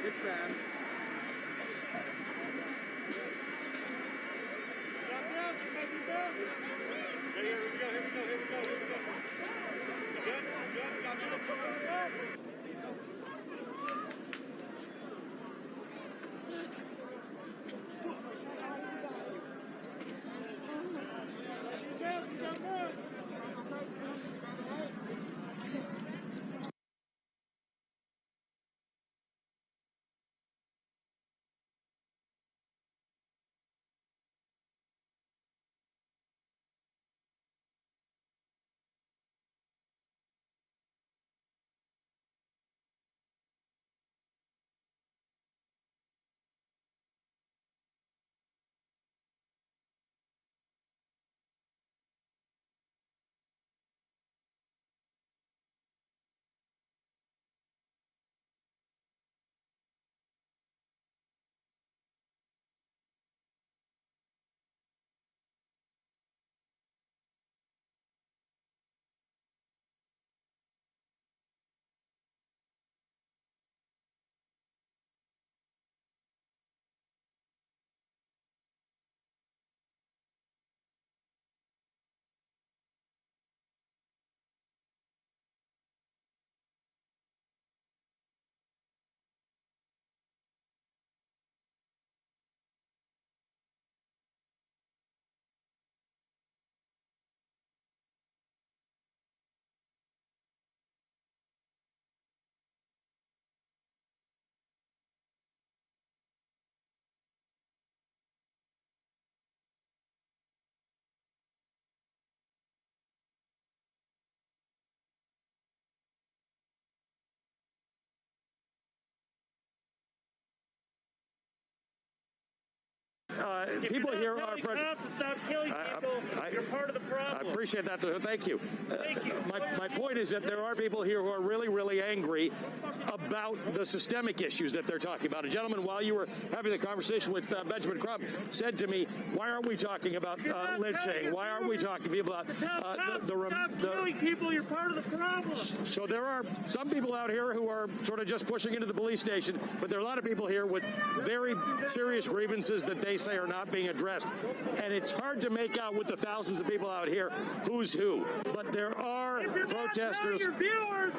It's bad. Here we go. Good. People here are stop killing people. You're part of the problem. I appreciate that. Thank you. Thank you. My point is that there are people here who are really, really angry about the systemic issues that they're talking about. A gentleman, while you were having the conversation with Benjamin Crump, said to me, "Why aren't we talking about lynching? Why aren't we talking about stop killing people? You're part of the problem." So there are some people out here who are sort of just pushing into the police station, but there are a lot of people here with very serious grievances that they say are not being addressed. And it's hard to make out with the thousands of people out here who's who. But there are protesters. Your viewers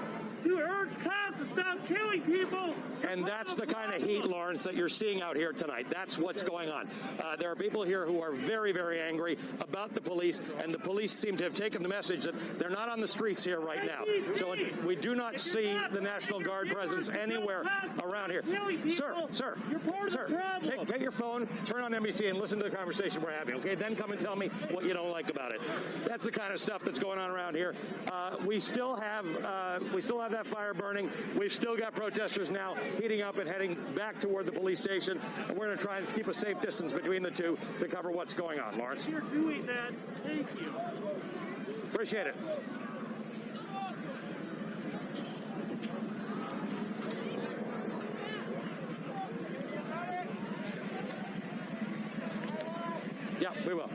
to urge cops to stop killing people. And that's the kind of heat, Lawrence, that you're seeing out here tonight. That's what's going on. There are people here who are very, very angry about the police, and the police seem to have taken the message that they're not on the streets here right now. So we do not see the National Guard presence anywhere around here. Sir, get your phone, turn on NBC, and listen to the conversation we're having, okay? Then come and tell me what you don't like about it. That's the kind of stuff that's going on around here. We still have that fire burning. We've still got protesters now heating up and heading back toward the police station. And we're going to try and keep a safe distance between the two to cover what's going on, Lawrence. You're doing that. Thank you. Appreciate it. Yeah, we will.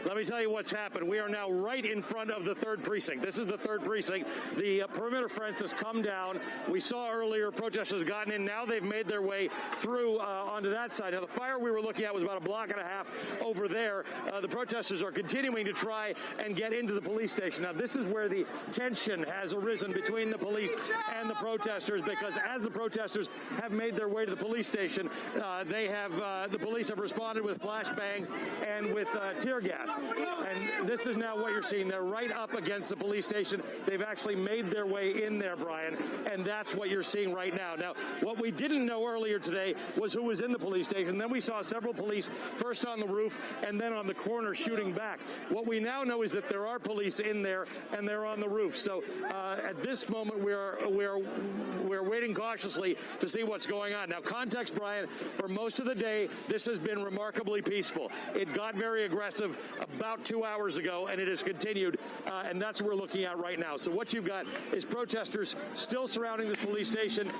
Let me tell you what's happened. We are now right in front of the 3rd precinct. This is the 3rd precinct. The perimeter fence has come down. We saw earlier protesters gotten in. Now they've made their way through onto that side. Now, the fire we were looking at was about a block and a half over there. The protesters are continuing to try and get into the police station. Now, this is where the tension has arisen between the police and the protesters, because as the protesters have made their way to the police station, the police have responded with flashbangs and with tear gas. And this is now what you're seeing. They're right up against the police station. They've actually made their way in there, Brian, and that's what you're seeing right now. Now, what we didn't know earlier today was who was in the police station. Then we saw several police, first on the roof and then on the corner, shooting back. What we now know is that there are police in there and they're on the roof. So at this moment, we're waiting cautiously to see what's going on. Now, context, Brian, for most of the day, this has been remarkably peaceful. It got very aggressive about 2 hours ago, and it has continued, and that's what we're looking at right now. So what you've got is protesters still surrounding the police station.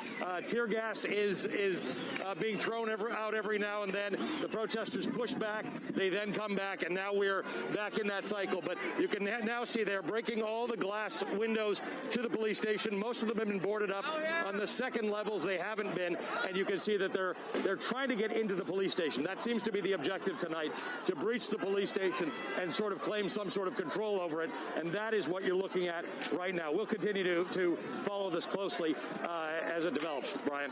Tear gas is being thrown out every now and then. The protesters push back. They then come back, and now we're back in that cycle. But you can now see they're breaking all the glass windows to the police station. Most of them have been boarded up. On the second levels, they haven't been, and you can see that they're trying to get into the police station. That seems to be the objective tonight, to breach the police station and sort of claim some sort of control over it, and that is what you're looking at right now. We'll continue to follow this closely as it develops, Brian.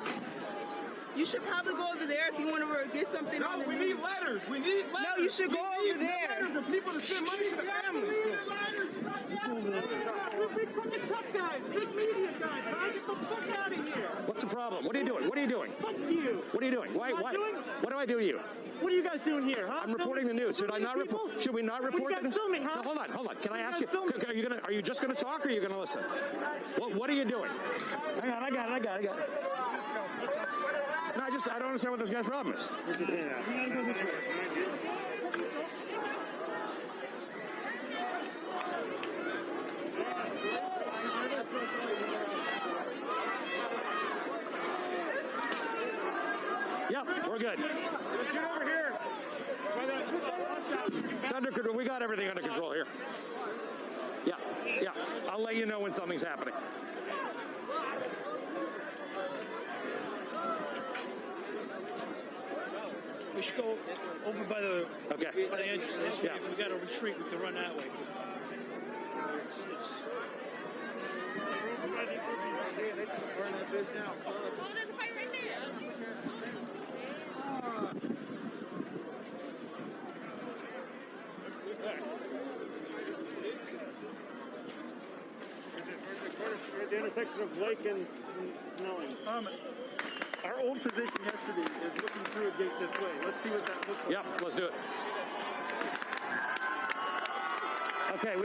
You should probably go over there if you want to get something on the we need letters. We need letters. No, you should go over there. Letters of people to send money to the families. We're big fucking tough guys, big media guys, man. Get the fuck out of here. What's the problem? What are you doing? What are you doing? Fuck you. What are you doing? Why? What do I do to you? What are you guys doing here, huh? I'm reporting the news. Should I not report? Should we not report? What are you guys filming, huh? No, hold on. Can I ask you? Are you just gonna talk, or are you gonna listen? What are you doing? Hang on, I got it. No, I don't understand what this guy's problem is. Yep, we're good. Let's get over here. It's under control. We got everything under control here. Yeah. I'll let you know when something's happening. We should go over by the entrance. Yeah. If we got to retreat, we can run that way. Oh, there's a fight right there. We're at the intersection of Lake and Snelling. Our old position yesterday is looking through a gate this way. Let's see what that looks like. Yep, let's do it. Okay.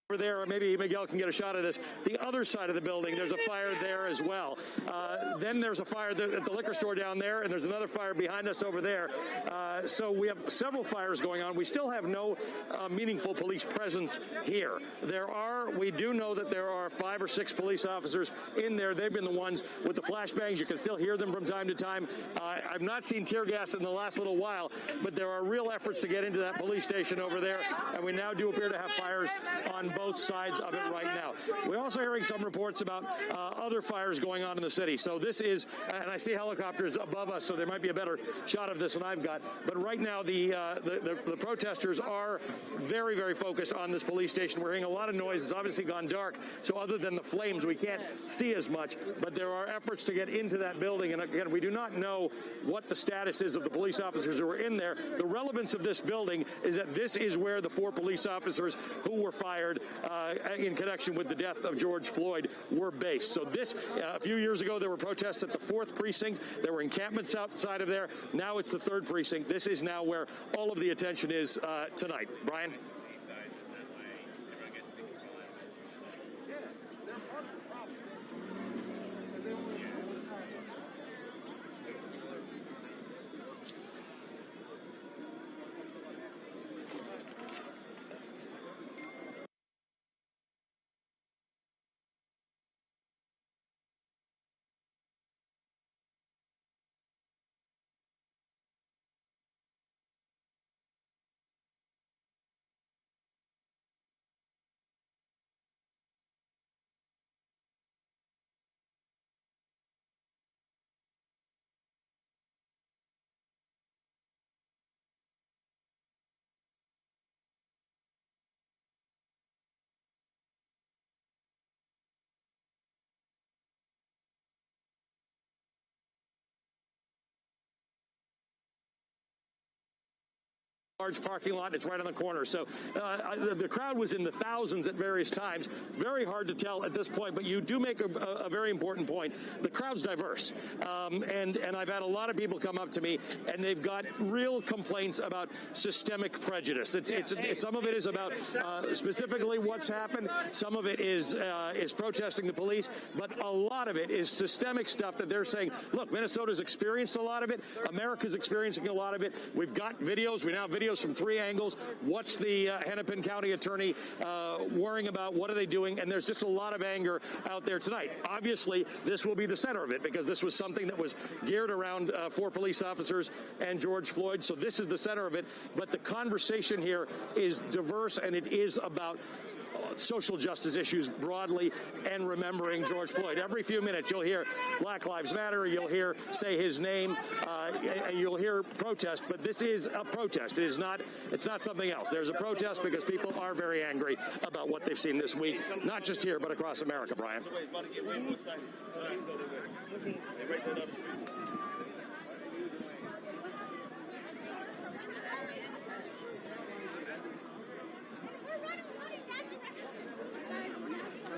Over there, maybe Miguel can get a shot of this. The other side of the building, there's a fire there as well. Then there's a fire at the liquor store down there, and there's another fire behind us over there. So we have several fires going on. We still have no meaningful police presence here. We do know that there are 5 or 6 police officers in there. They've been the ones with the flashbangs. You can still hear them from time to time. I've not seen tear gas in the last little while, but there are real efforts to get into that police station over there, and we now do appear to have fires on both sides of it right now. We're also hearing some reports about other fires going on in the city. So this is, and I see helicopters above us, so there might be a better shot of this than I've got. But right now, the protesters are very, very focused on this police station. We're hearing a lot of noise. It's obviously gone dark, so other than the flames, we can't see as much. But there are efforts to get into that building, and again, we do not know what the status is of the police officers who are in there. The relevance of this building is that this is where the 4 police officers who were fired in connection with the death of George Floyd were based. So this, a few years ago, there were protests at the 4th precinct. There were encampments outside of there. Now it's the 3rd precinct. This is now where all of the attention is tonight. Brian? Large parking lot. It's right on the corner. So the crowd was in the thousands at various times. Very hard to tell at this point, but you do make a very important point. The crowd's diverse. And I've had a lot of people come up to me, and they've got real complaints about systemic prejudice. Some of it is about specifically what's happened. Some of it is protesting the police, but a lot of it is systemic stuff that they're saying, look, Minnesota's experienced a lot of it. America's experiencing a lot of it. We've got videos. We now have videos from 3 angles. What's the Hennepin County attorney worrying about? What are they doing? And there's just a lot of anger out there tonight. Obviously, this will be the center of it because this was something that was geared around 4 police officers and George Floyd. So this is the center of it. But the conversation here is diverse, and it is about social justice issues broadly and remembering George Floyd. Every few minutes you'll hear Black Lives Matter, you'll hear say his name, you'll hear protest, but this is a protest. It's not something else. There's a protest because people are very angry about what they've seen this week, not just here, but across America, Brian.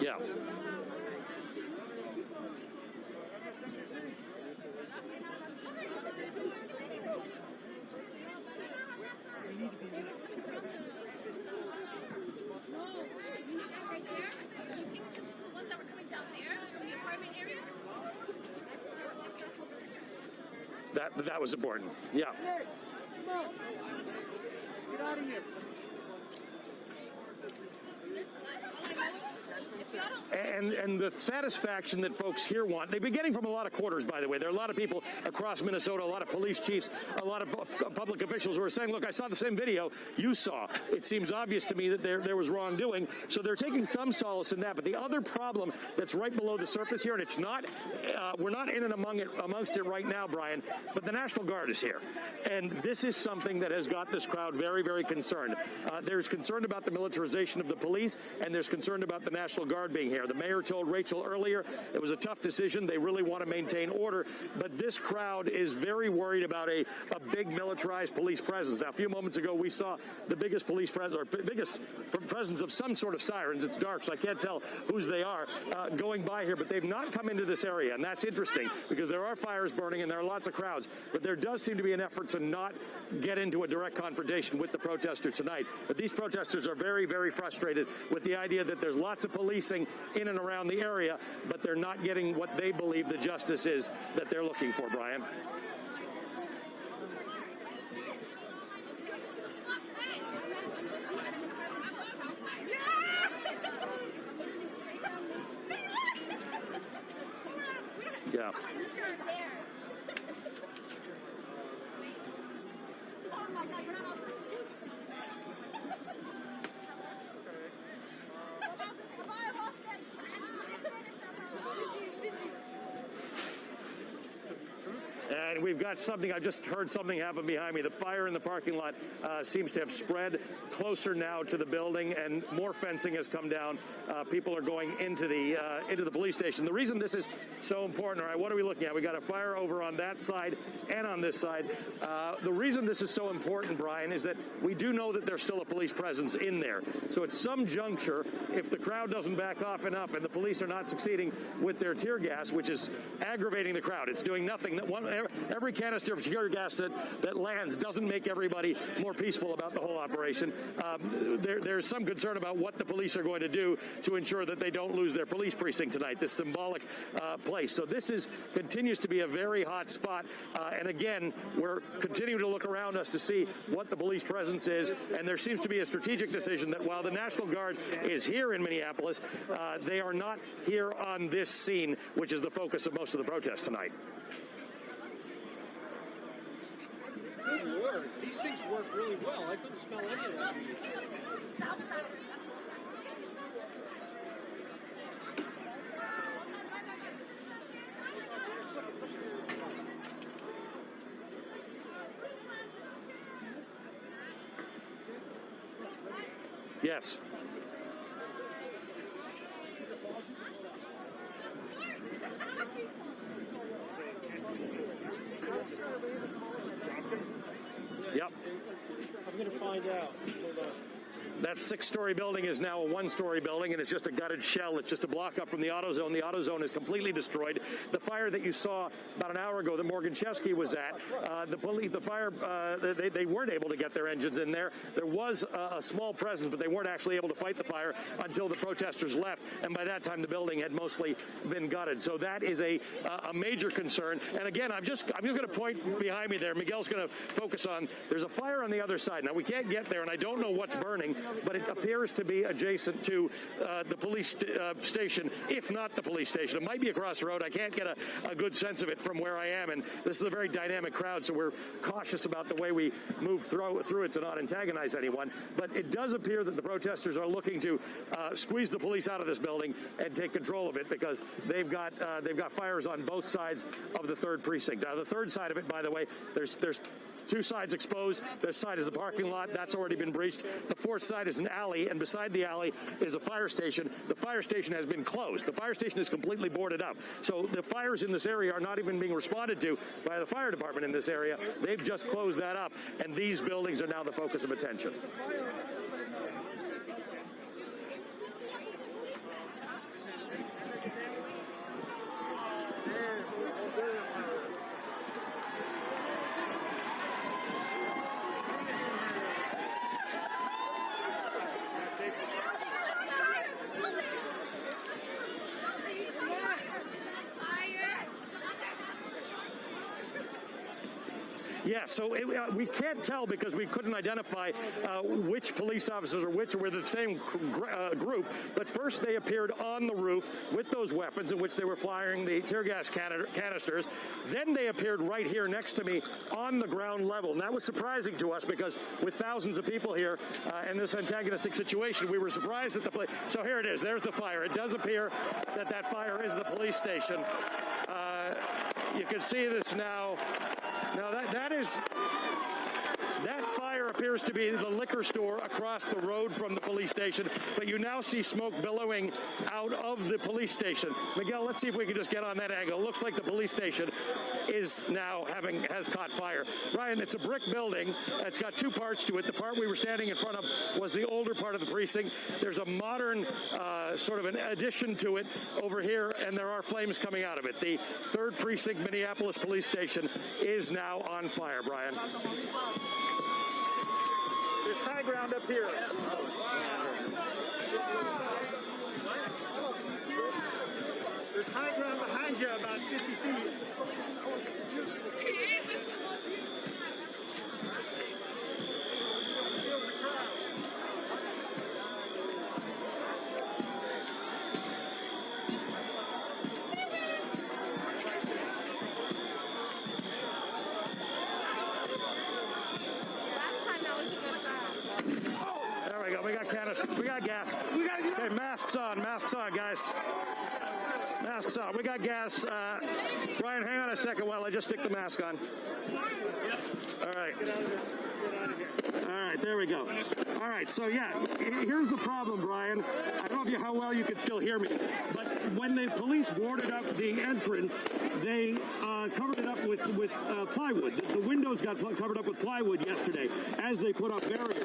Yeah. That was important. Yeah. Get out of here. And the satisfaction that folks here want, they've been getting from a lot of quarters, by the way. There are a lot of people across Minnesota, a lot of police chiefs, a lot of public officials who are saying, look, I saw the same video you saw. It seems obvious to me that there was wrongdoing. So they're taking some solace in that. But the other problem that's right below the surface here, and it's not, we're not in and amongst it right now, Brian, but the National Guard is here. And this is something that has got this crowd very, very concerned. There's concern about the militarization of the police, and there's concern about the National Guard being here. The mayor mayor told Rachel earlier, it was a tough decision. They really want to maintain order, but this crowd is very worried about a big militarized police presence. Now, a few moments ago, we saw the biggest police presence, or biggest presence of some sort of sirens. It's dark, so I can't tell whose they are, going by here, but they've not come into this area, and that's interesting because there are fires burning and there are lots of crowds, but there does seem to be an effort to not get into a direct confrontation with the protesters tonight. But these protesters are very, very frustrated with the idea that there's lots of policing in and around the area, but they're not getting what they believe the justice is that they're looking for, Brian. Yeah. And we've got something, I just heard something happen behind me. The fire in the parking lot seems to have spread closer now to the building, and more fencing has come down. People are going into the police station. The reason this is so important, all right, what are we looking at? We got a fire over on that side and on this side. The reason this is so important, Brian, is that we do know that there's still a police presence in there. So at some juncture, if the crowd doesn't back off enough and the police are not succeeding with their tear gas, which is aggravating the crowd, it's doing nothing. Every canister of tear gas that lands doesn't make everybody more peaceful about the whole operation. There's some concern about what the police are going to do to ensure that they don't lose their police precinct tonight, this symbolic place. So this continues to be a very hot spot. And again, we're continuing to look around us to see what the police presence is. And there seems to be a strategic decision that while the National Guard is here in Minneapolis, they are not here on this scene, which is the focus of most of the protests tonight. Good Lord, these things work really well. I couldn't smell any of that. Yes. Yep. I'm going to find out. That 6-story building is now a 1-story building, and it's just a gutted shell. It's just a block up from the auto zone. The auto zone is completely destroyed. The fire that you saw about an hour ago that Morgan Chesky was at, the fire, they weren't able to get their engines in there. There was a small presence, but they weren't actually able to fight the fire until the protesters left, and by that time the building had mostly been gutted. So that is a major concern. And again, I'm just going to point behind me there. Miguel's going to focus on, there's a fire on the other side. Now, we can't get there, and I don't know what's burning, but it appears to be adjacent to the police station, if not the police station. It might be across the road. I can't get a good sense of it from where I am, and this is a very dynamic crowd, so we're cautious about the way we move through it to not antagonize anyone. But it does appear that the protesters are looking to squeeze the police out of this building and take control of it, because they've got fires on both sides of the 3rd precinct. Now, the 3rd side of it, by the way, there's 2 sides exposed. This side is the parking lot. That's already been breached. The 4th side is an alley, and beside the alley is a fire station. The fire station has been closed. The fire station is completely boarded up. So the fires in this area are not even being responded to by the fire department in this area. They've just closed that up, and these buildings are now the focus of attention. Yeah, so we can't tell because we couldn't identify which police officers or which were the same group. But first they appeared on the roof with those weapons in which they were firing the tear gas canisters. Then they appeared right here next to me on the ground level. And that was surprising to us because with thousands of people here in this antagonistic situation, we were surprised at the place. So here it is. There's the fire. It does appear that that fire is the police station. You can see this now. Now that fire appears to be the liquor store across the road from the police station, but you now see smoke billowing out of the police station. Miguel, let's see if we can just get on that angle. It looks like the police station is now has caught fire. Brian, it's a brick building. It's got two parts to it. The part we were standing in front of was the older part of the precinct. There's a modern sort of an addition to it over here, and there are flames coming out of it. The 3rd Precinct Minneapolis Police Station is now on fire, Brian. There's high ground up here. There's high ground behind you about 50 feet. There we go. We got canister. We got gas. Okay, masks on, guys. Masks on. We got gas. Brian, hang on a second while I just stick the mask on. All right. All right, there we go. All right, so yeah, here's the problem, Brian. I don't know how well you can still hear me, but when the police boarded up the entrance, they covered it up with plywood. The windows got covered up with plywood yesterday as they put up barriers.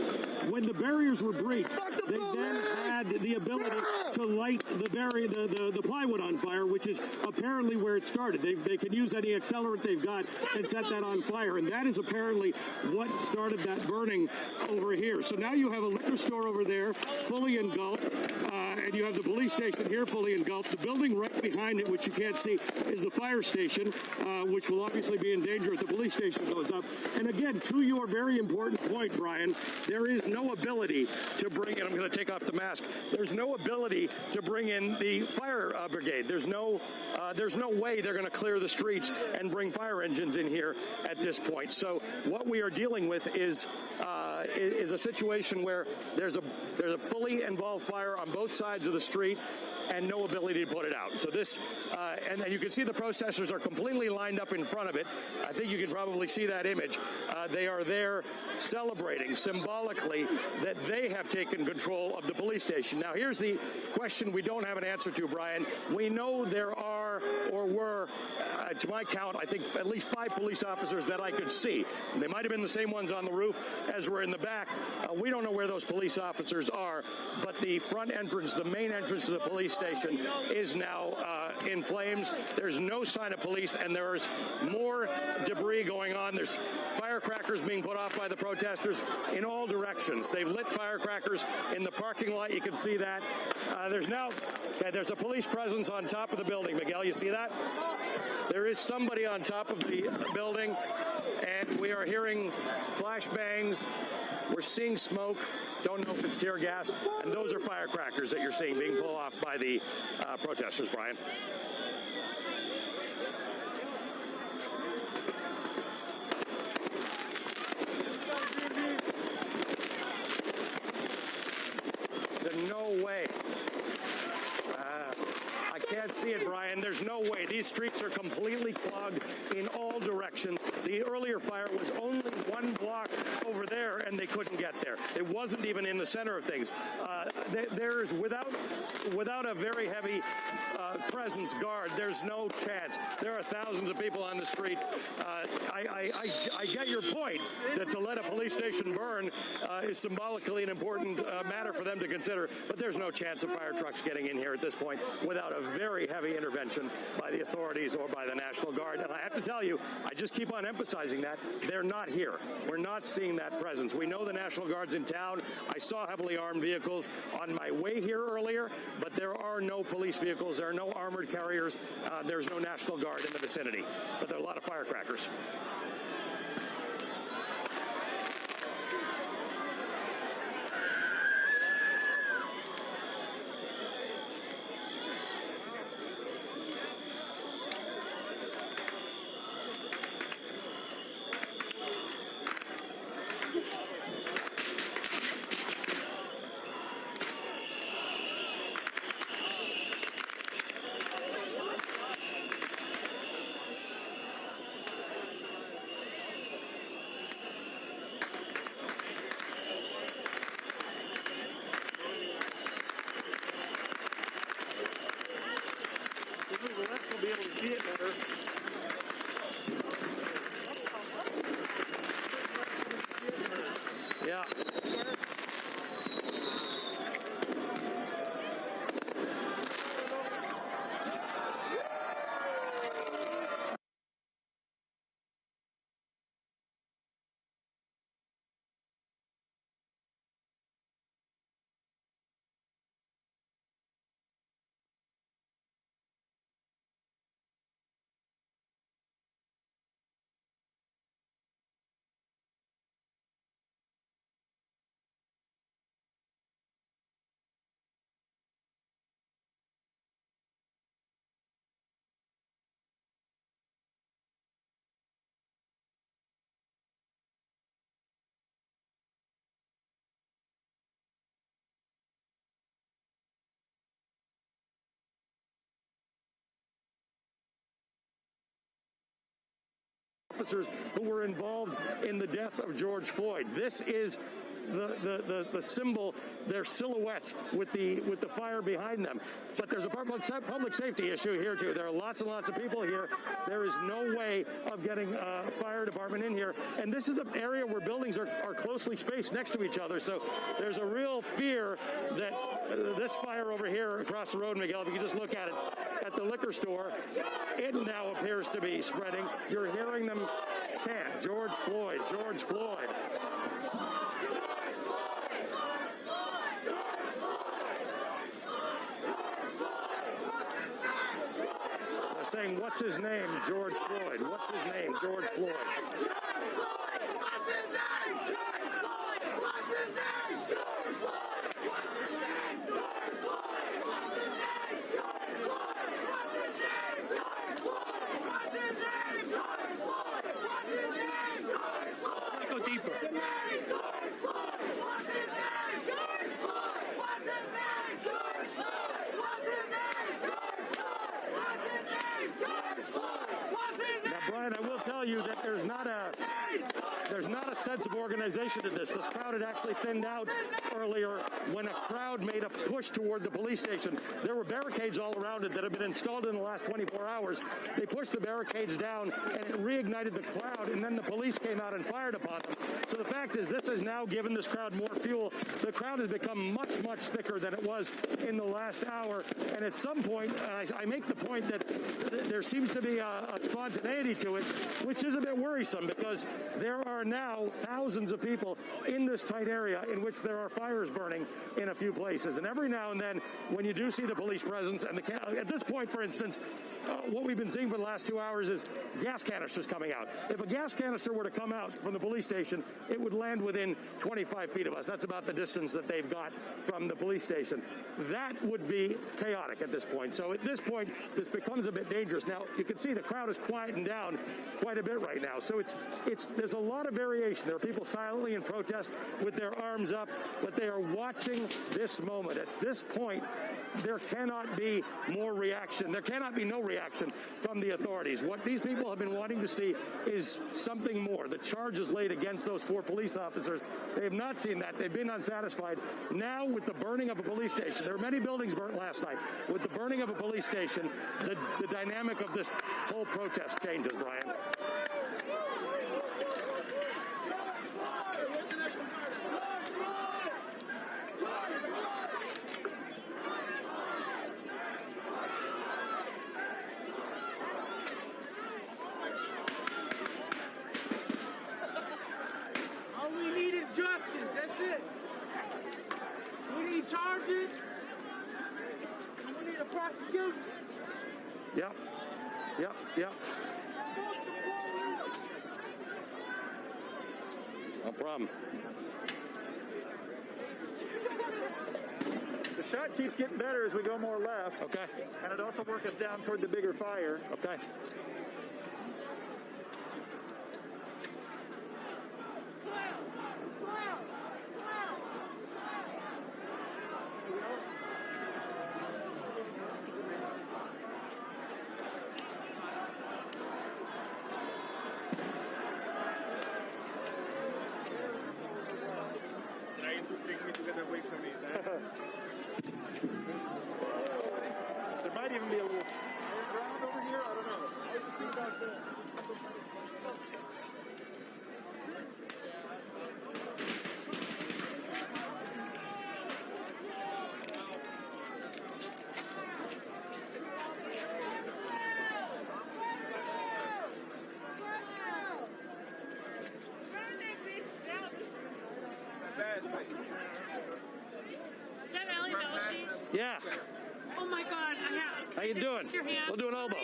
When the barriers were breached, they then had the ability to light the plywood on fire, which is apparently where it started. They can use any accelerant they've got and set that on fire, and that is apparently what started that burning over here. So now you have a liquor store over there fully engulfed, and you have the police station here fully engulfed. The building right behind it, which you can't see, is the fire station, which will obviously be in danger if the police station goes up. And again, to your very important point, Brian, there is no ability to bring in, I'm going to take off the mask, there's no ability to bring in the fire brigade. There's no way they're going to clear the streets and bring fire engines in here at this point. So what we are dealing with is a situation where there's a fully involved fire on both sides of the street and no ability to put it out. So this, and you can see the protesters are completely lined up in front of it. I think you can probably see that image. They are there celebrating symbolically that they have taken control of the police station. Now, here's the question we don't have an answer to, Brian. We know there are, or were, to my count, I think at least 5 police officers that I could see. They might have been the same ones on the roof as were in the back. We don't know where those police officers are, but the front entrance, the main entrance to the police station is now in flames. There's no sign of police, and there's more debris going on. There's firecrackers being put off by the protesters in all directions. They've lit firecrackers in the parking lot. You can see that. There's a police presence on top of the building. Miguel, you see that? There is somebody on top of the building, and we are hearing flashbangs. We're seeing smoke. Don't know if it's tear gas. And those are firecrackers that you're seeing being pulled off by the protesters, Brian. There's no way. I can't see it, Brian. There's no way. These streets are completely clogged in all directions. The earlier fire was only 1 block over there, and they couldn't get there. It wasn't even in the center of things. There's without a very heavy presence guard, there's no chance. There are thousands of people on the street. I get your point that to let a police station burn is symbolically an important matter for them to consider, but there's no chance of fire trucks getting in here at this point without a very heavy intervention by the authorities or by the National Guard. And I have to tell you, I just keep on emphasizing that they're not here. We're not seeing that presence. We know the National Guard's in town. I saw heavily armed vehicles on my way here earlier, but there are no police vehicles. There are no armored carriers. There's no National Guard in the vicinity, but there are a lot of firecrackers. see it better. Yeah. Officers who were involved in the death of George Floyd. This is the symbol, their silhouettes with the fire behind them. But there's a public safety issue here too. There are lots and lots of people here. There is no way of getting a fire department in here. And this is an area where buildings are closely spaced next to each other. So there's a real fear that this fire over here across the road, Miguel, if you can just look at it, at the liquor store, it now appears to be spreading. You're hearing them chant, George Floyd, George Floyd. They're saying, what's his name? George Floyd. What's his name? George Floyd. What's his name? George Floyd! What's his name? George Floyd! What's his name? George Floyd! What's his name? George Floyd! What's his name? George Floyd! What's his name? George Floyd! What's his name? George Floyd! Go deeper. What's his name? George Floyd! What's his name? George Floyd! What's his name? George Floyd! What's his name? George Floyd! What's his name? George Floyd! What's his name? Now, Brian, I will tell you that there's not a sense of organization to this. This crowd had actually thinned out earlier when a crowd made a push toward the police station. There were barricades all around it that had been installed in the last 24 hours. They pushed the barricades down, and it reignited the crowd, and then the police came out and fired upon them. So the fact is, this has now given this crowd more fuel. The crowd has become much, much thicker than it was in the last hour, and at some point, I make the point that there seems to be a spontaneity to it, which is a bit worrisome, because there are now thousands of people in this tight area in which there are fires burning in a few places. And every now and then, when you do see the police presence, and at this point, for instance, what we've been seeing for the last 2 hours is gas canisters coming out. If a gas canister were to come out from the police station, it would land within 25 feet of us. That's about the distance that they've got from the police station. That would be chaotic at this point. So at this point, this becomes a bit dangerous. Now, you can see the crowd is quieting down quite a bit right now. So there's a lot of variation. There are people silently in protest with their arms up, but they are watching this moment. At this point, there cannot be more reaction. There cannot be no reaction from the authorities. What these people have been wanting to see is something more. The charges laid against those 4 police officers, they have not seen that. They've been unsatisfied. Now, with the burning of a police station, there were many buildings burnt last night. With the burning of a police station, the dynamic of this whole protest changes, Brian. All we need is justice. That's it. We need charges. And we need a prosecution. Yep. No problem. The shot keeps getting better as we go more left. Okay. And it also works us down toward the bigger fire. Okay. Trying to take me to get away from it. There might even be a little higher ground over here. I don't know. Is that Allie Belshi? Yeah. Oh my God, I have. How you doing? Your hand. We'll do an elbow.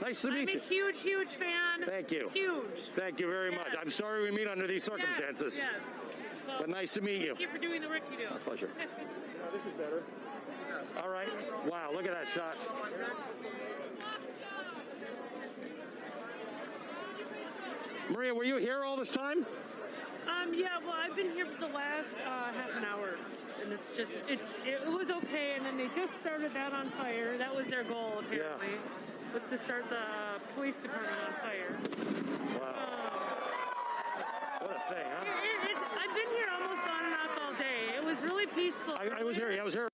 Nice to meet you. I'm a huge, huge fan. Thank you. Huge. Thank you very much. I'm sorry we meet under these circumstances. Yes. Well, But nice to meet you. thank you for doing the work you do. Pleasure. This is better. All right. Wow, look at that shot. Maria, were you here all this time? Yeah, well, I've been here for the last half an hour, and it's just, it was okay, and then they just started that on fire. That was their goal, apparently, was to start the police department on fire. Wow. What a thing, huh? I've been here almost on and off all day. It was really peaceful. I was here. I was here.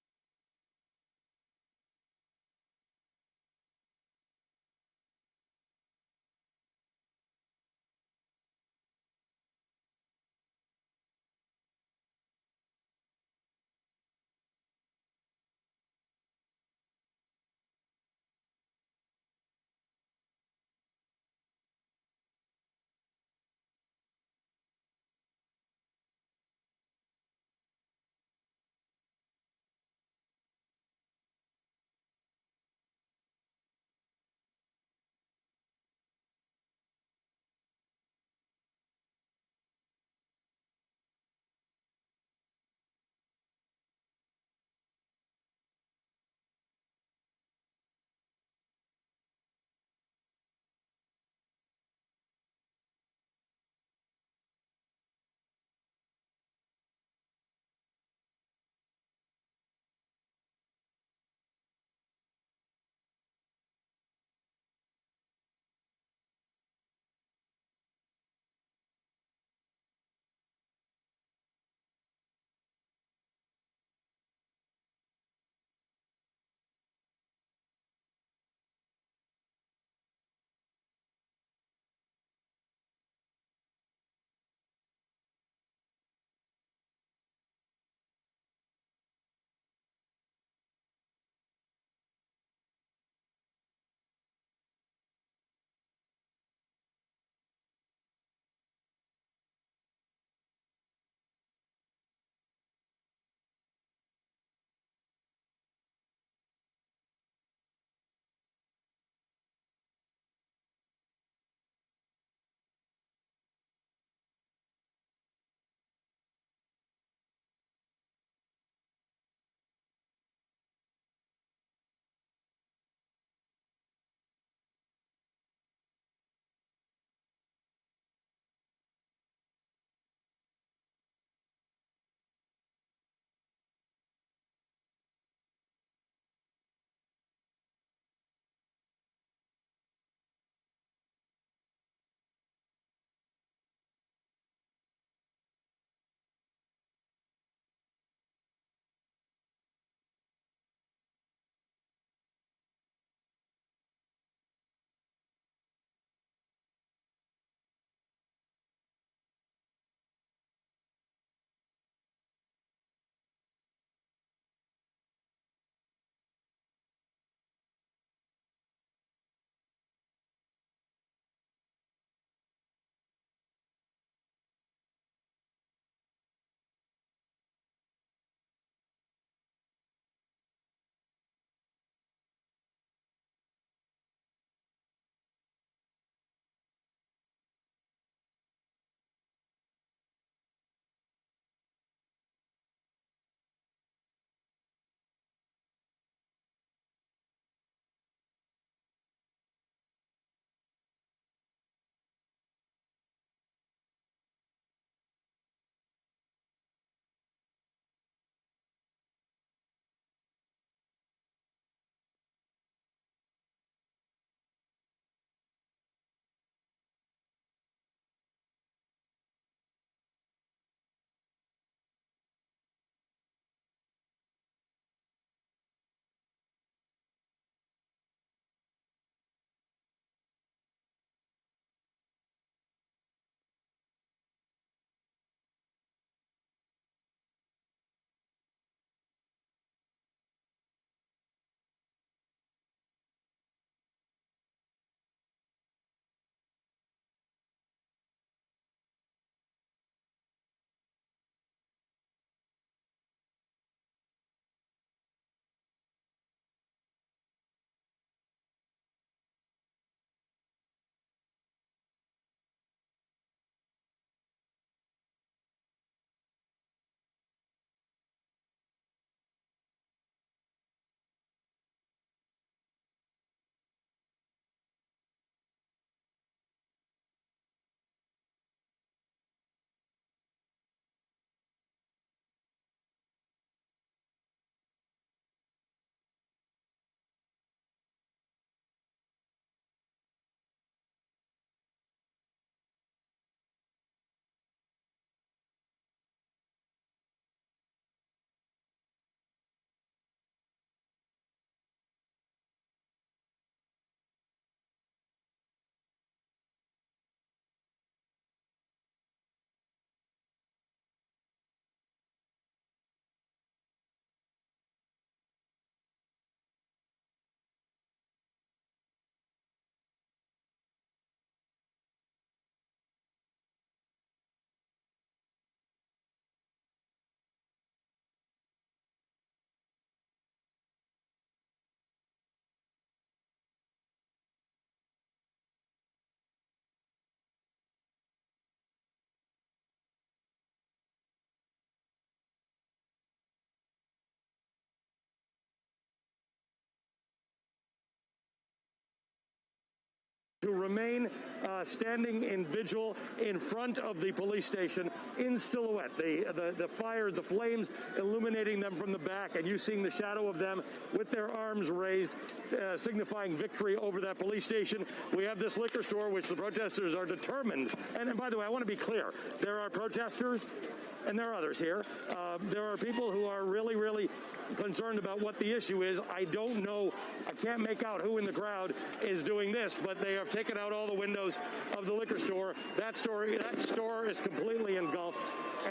remain standing in vigil in front of the police station in silhouette. The fire, the flames illuminating them from the back, and you seeing the shadow of them with their arms raised, signifying victory over that police station. We have this liquor store, which the protesters are determined. And by the way, I want to be clear. There are protesters, and there are others here. There are people who are really, really concerned about what the issue is. I don't know. I can't make out who in the crowd is doing this, but they have taken out all the windows of the liquor store. That store is completely engulfed,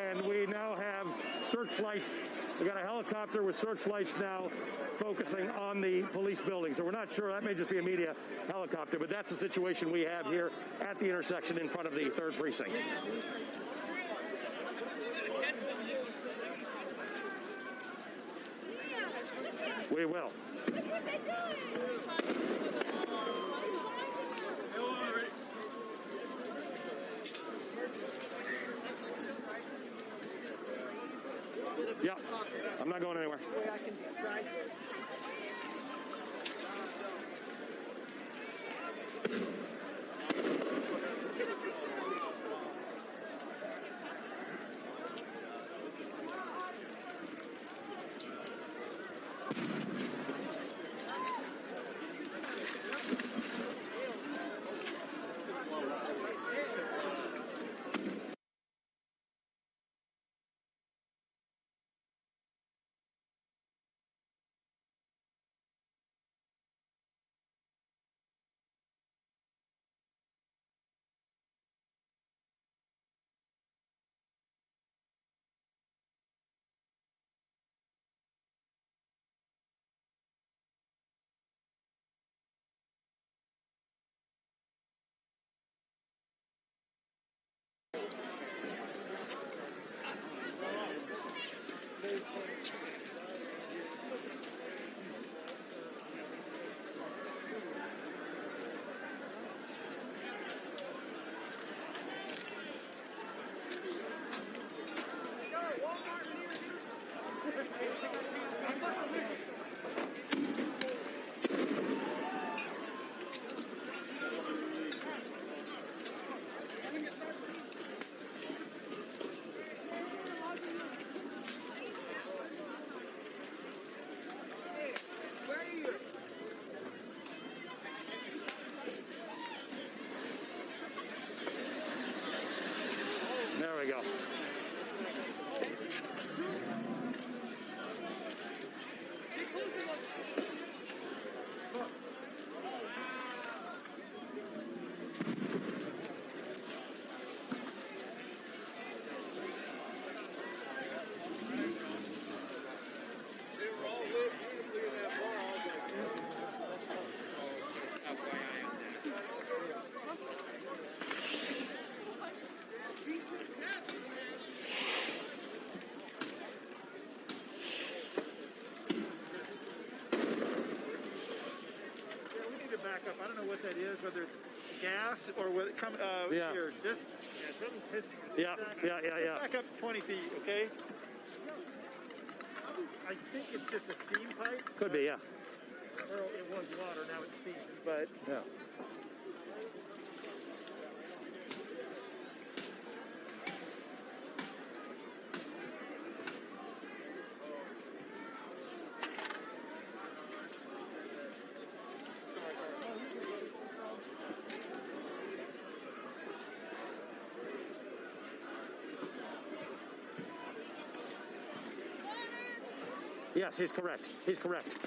and we now have searchlights. We got a helicopter with searchlights now focusing on the police building. So we're not sure. That may just be a media helicopter, but that's the situation we have here at the intersection in front of the 3rd Precinct. We will. Yeah, I'm not going anywhere. There we go. Back up. I don't know what that is, whether it's gas or whether it comes here. Just something's hissing. Yeah. Back up 20 feet, okay? I think it's just a steam pipe. Could be, yeah. Or it was water, now it's steam. But yeah. Yes, he's correct. He's correct.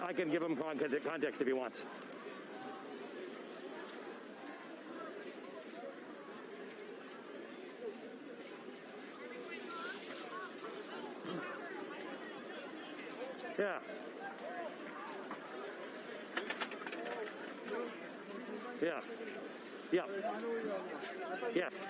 I can give him context if he wants. Yeah. Yeah. Yeah. Yes.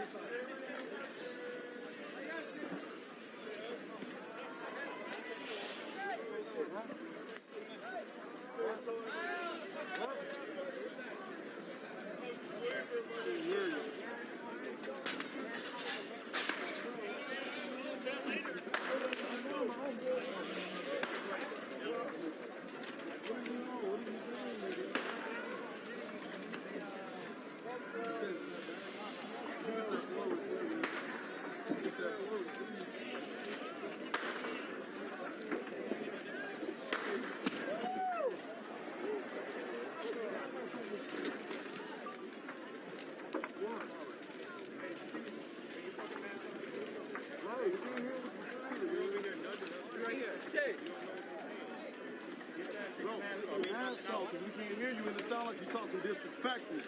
voice down because we can't hear you and it sounds like you're talking disrespectful. No.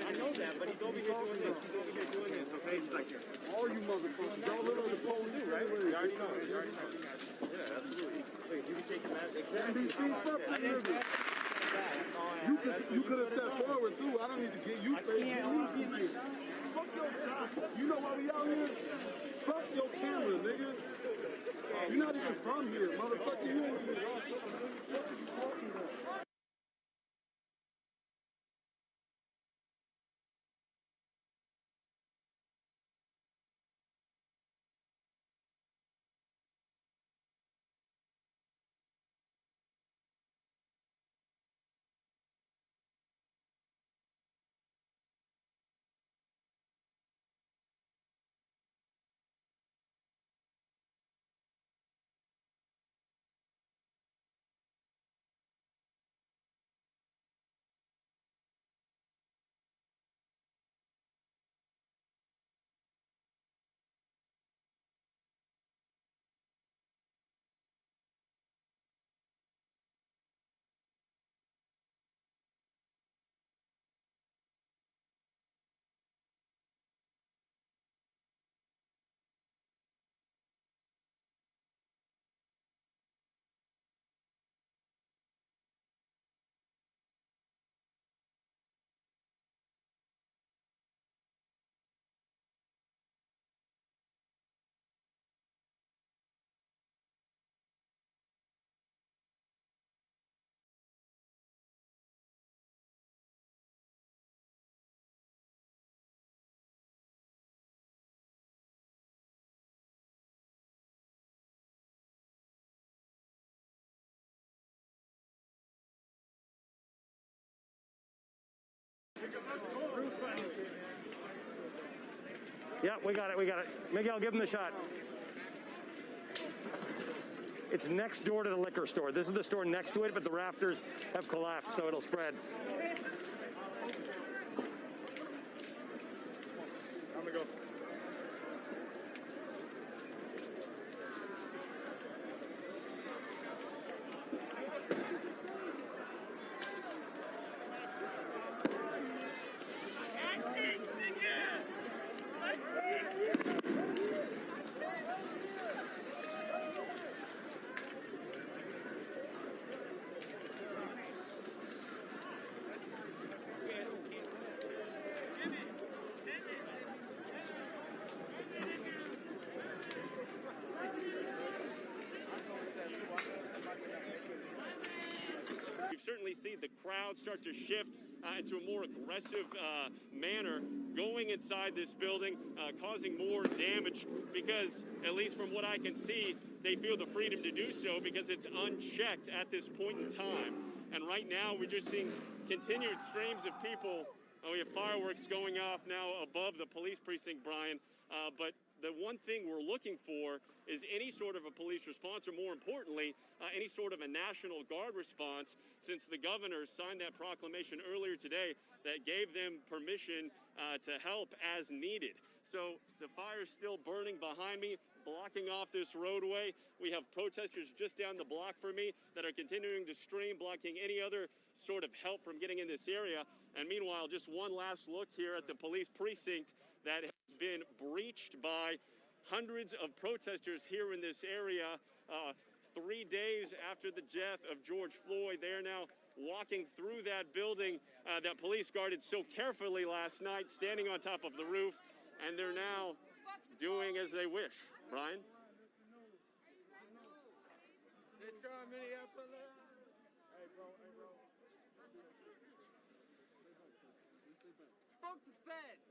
I know that, but he's over here doing this. He's over here doing this, okay? He's like, All you motherfuckers, y'all live on the phone too, right? you already know. Yeah, absolutely. Wait, you can take him out. Exactly. I didn't say that. You could have stepped forward too. I don't need to get you straight. Fuck your job. You know why we out here? Fuck your camera, nigga. You're not even from here, motherfucker. You ain't even what you talking about? Yeah, we got it. Miguel, give him the shot. It's next door to the liquor store. This is the store next to it, but the rafters have collapsed, so it'll spread. I'm gonna go. We've certainly seen the crowd start to shift into a more aggressive manner, going inside this building, causing more damage because, at least from what I can see, they feel the freedom to do so because it's unchecked at this point in time. And right now, we're just seeing continued streams of people. We have fireworks going off now above the police precinct, Brian, but the one thing we're looking for is any sort of a police response, or more importantly, any sort of a National Guard response, since the governor signed that proclamation earlier today that gave them permission to help as needed. So the fire is still burning behind me, blocking off this roadway. We have protesters just down the block from me that are continuing to stream, blocking any other sort of help from getting in this area. And meanwhile, just one last look here at the police precinct that has been breached by hundreds of protesters here in this area. 3 days after the death of George Floyd, they are now walking through that building that police guarded so carefully last night, standing on top of the roof, and they're now doing as they wish. Brian? Fuck the feds.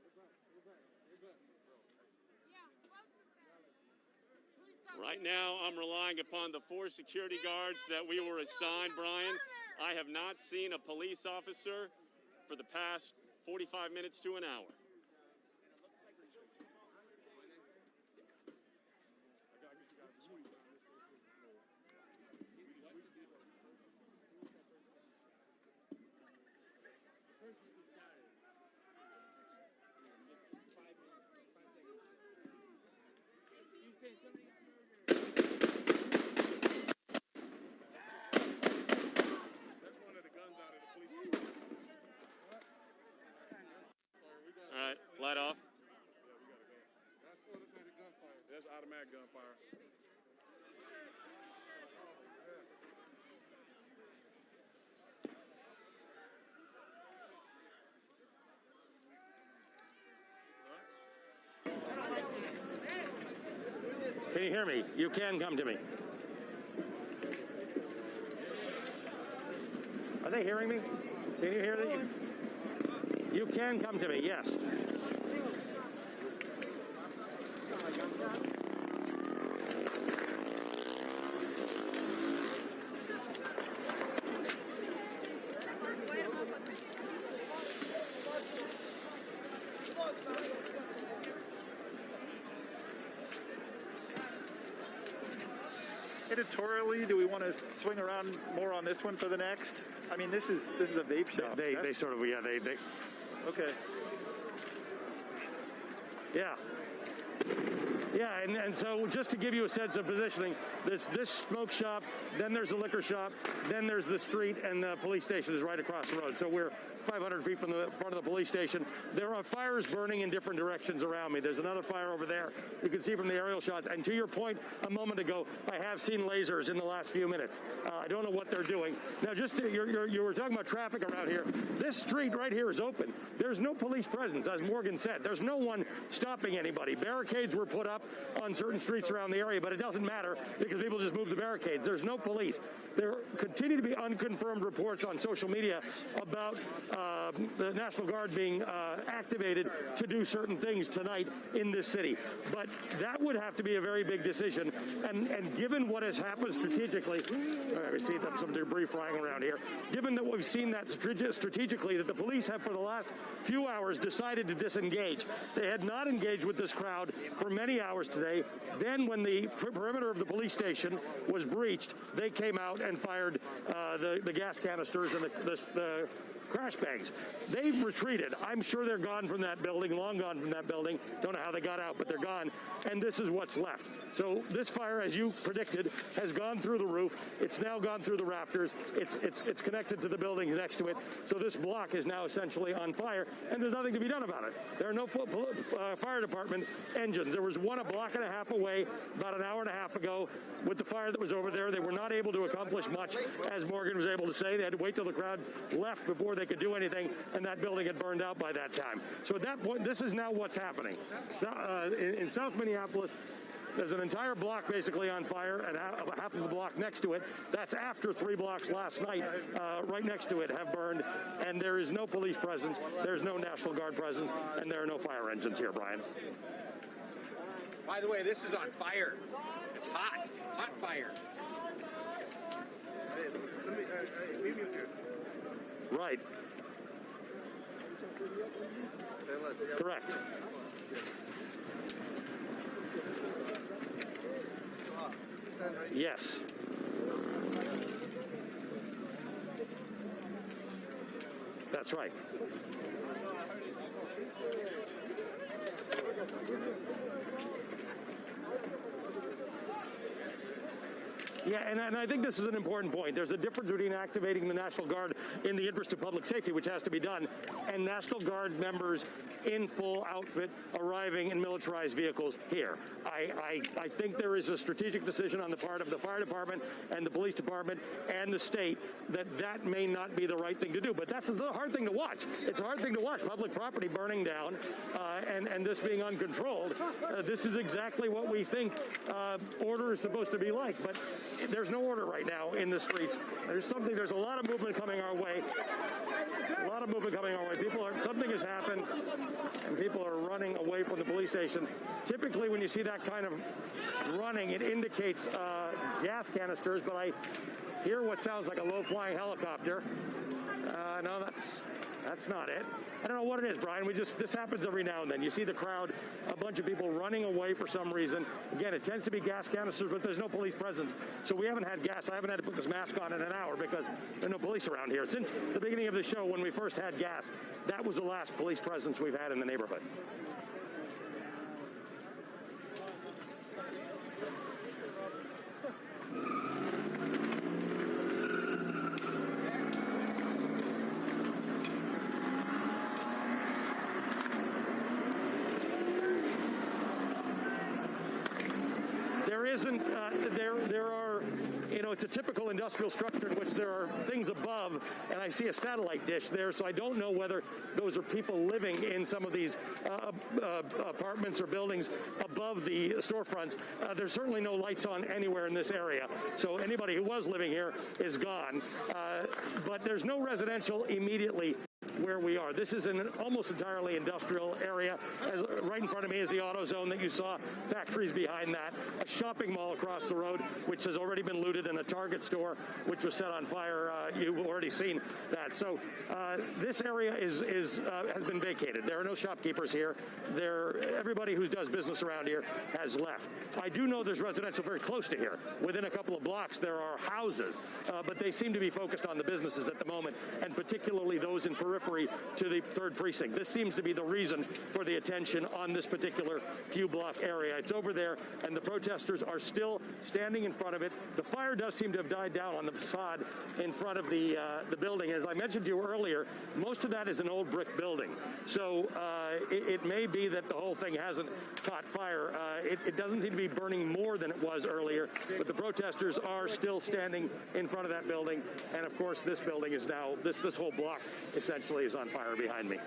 Right now, I'm relying upon the 4 security guards that we were assigned, Brian. I have not seen a police officer for the past 45 minutes to an hour. hear me, you can come to me. Are they hearing me? Can you hear me? You can come to me, yes. Editorially, do we want to swing around more on this one for the next? I mean, this is a vape shop. They sort of, yeah, they. Okay. Yeah. Yeah, and so just to give you a sense of positioning, this smoke shop, then there's a liquor shop, then there's the street, and the police station is right across the road. So we're 500 feet from the front of the police station. There are fires burning in different directions around me. There's another fire over there. You can see from the aerial shots. And to your point a moment ago, I have seen lasers in the last few minutes. I don't know what they're doing. Now, you were talking about traffic around here. This street right here is open. There's no police presence, as Morgan said. There's no one stopping anybody. Barricades were put up on certain streets around the area, but it doesn't matter because people just move the barricades. There's no police. There continue to be unconfirmed reports on social media about the National Guard being activated to do certain things tonight in this city. But that would have to be a very big decision. And given what has happened strategically, we see some debris flying around here, given that we've seen that strategically, that the police have for the last few hours decided to disengage. They had not engaged with this crowd for many hours today. Then when the perimeter of the police station was breached, they came out and fired the gas canisters and the crash bangs. They've retreated. I'm sure they're gone from that building, long gone from that building. Don't know how they got out, but they're gone. And this is what's left. So this fire, as you predicted, has gone through the roof. It's now gone through the rafters. It's connected to the buildings next to it. So this block is now essentially on fire, and there's nothing to be done about it. There are no fire department engines. There was one a block and a half away about an hour and a half ago with the fire that was over there. They were not able to accomplish much, as Morgan was able to say. They had to wait till the crowd left before they could do anything, and that building had burned out by that time. So at that point, this is now what's happening. In South Minneapolis, there's an entire block basically on fire, and half of the block next to it. That's after 3 blocks last night, right next to it, have burned, and there is no police presence, there's no National Guard presence, and there are no fire engines here, Brian. By the way, this is on fire. It's hot. Hot fire. Hey, let me meet you here. Right. Correct. Yes. That's right. Yeah, and I think this is an important point. There's a difference between activating the National Guard in the interest of public safety, which has to be done, and National Guard members in full outfit arriving in militarized vehicles here. I think there is a strategic decision on the part of the fire department and the police department and the state that may not be the right thing to do. But that's the hard thing to watch. It's a hard thing to watch, public property burning down and this being uncontrolled. This is exactly what we think order is supposed to be like. But there's no order right now in the streets. There's a lot of movement coming our way. A lot of movement coming our way. Something has happened, and people are running away from the police station. Typically, when you see that kind of running, it indicates gas canisters, but I hear what sounds like a low-flying helicopter. No, that's not it. I don't know what it is, Brian. This happens every now and then. You see the crowd, a bunch of people running away for some reason. Again, it tends to be gas canisters, but there's no police presence. So we haven't had gas. I haven't had to put this mask on in an hour because there are no police around here. Since the beginning of the show, when we first had gas, that was the last police presence we've had in the neighborhood. you know, it's a typical industrial structure in which there are things above, and I see a satellite dish there, so I don't know whether those are people living in some of these apartments or buildings above the storefronts. There's certainly no lights on anywhere in this area, so anybody who was living here is gone. But there's no residential immediately where we are. This is an almost entirely industrial area. Right in front of me is the auto zone that you saw, factories behind that, a shopping mall across the road, which has already been looted, and a Target store, which was set on fire. You've already seen that. So this area has been vacated. There are no shopkeepers here. Everybody who does business around here has left. I do know there's residential very close to here. Within a couple of blocks, there are houses, but they seem to be focused on the businesses at the moment, and particularly those in periphery to the 3rd precinct. This seems to be the reason for the attention on this particular few block area. It's over there, and the protesters are still standing in front of it. The fire does seem to have died down on the facade in front of the building. As I mentioned to you earlier, most of that is an old brick building. So it may be that the whole thing hasn't caught fire. It doesn't seem to be burning more than it was earlier, but the protesters are still standing in front of that building. And of course, this building is now, this whole block essentially is on fire behind me.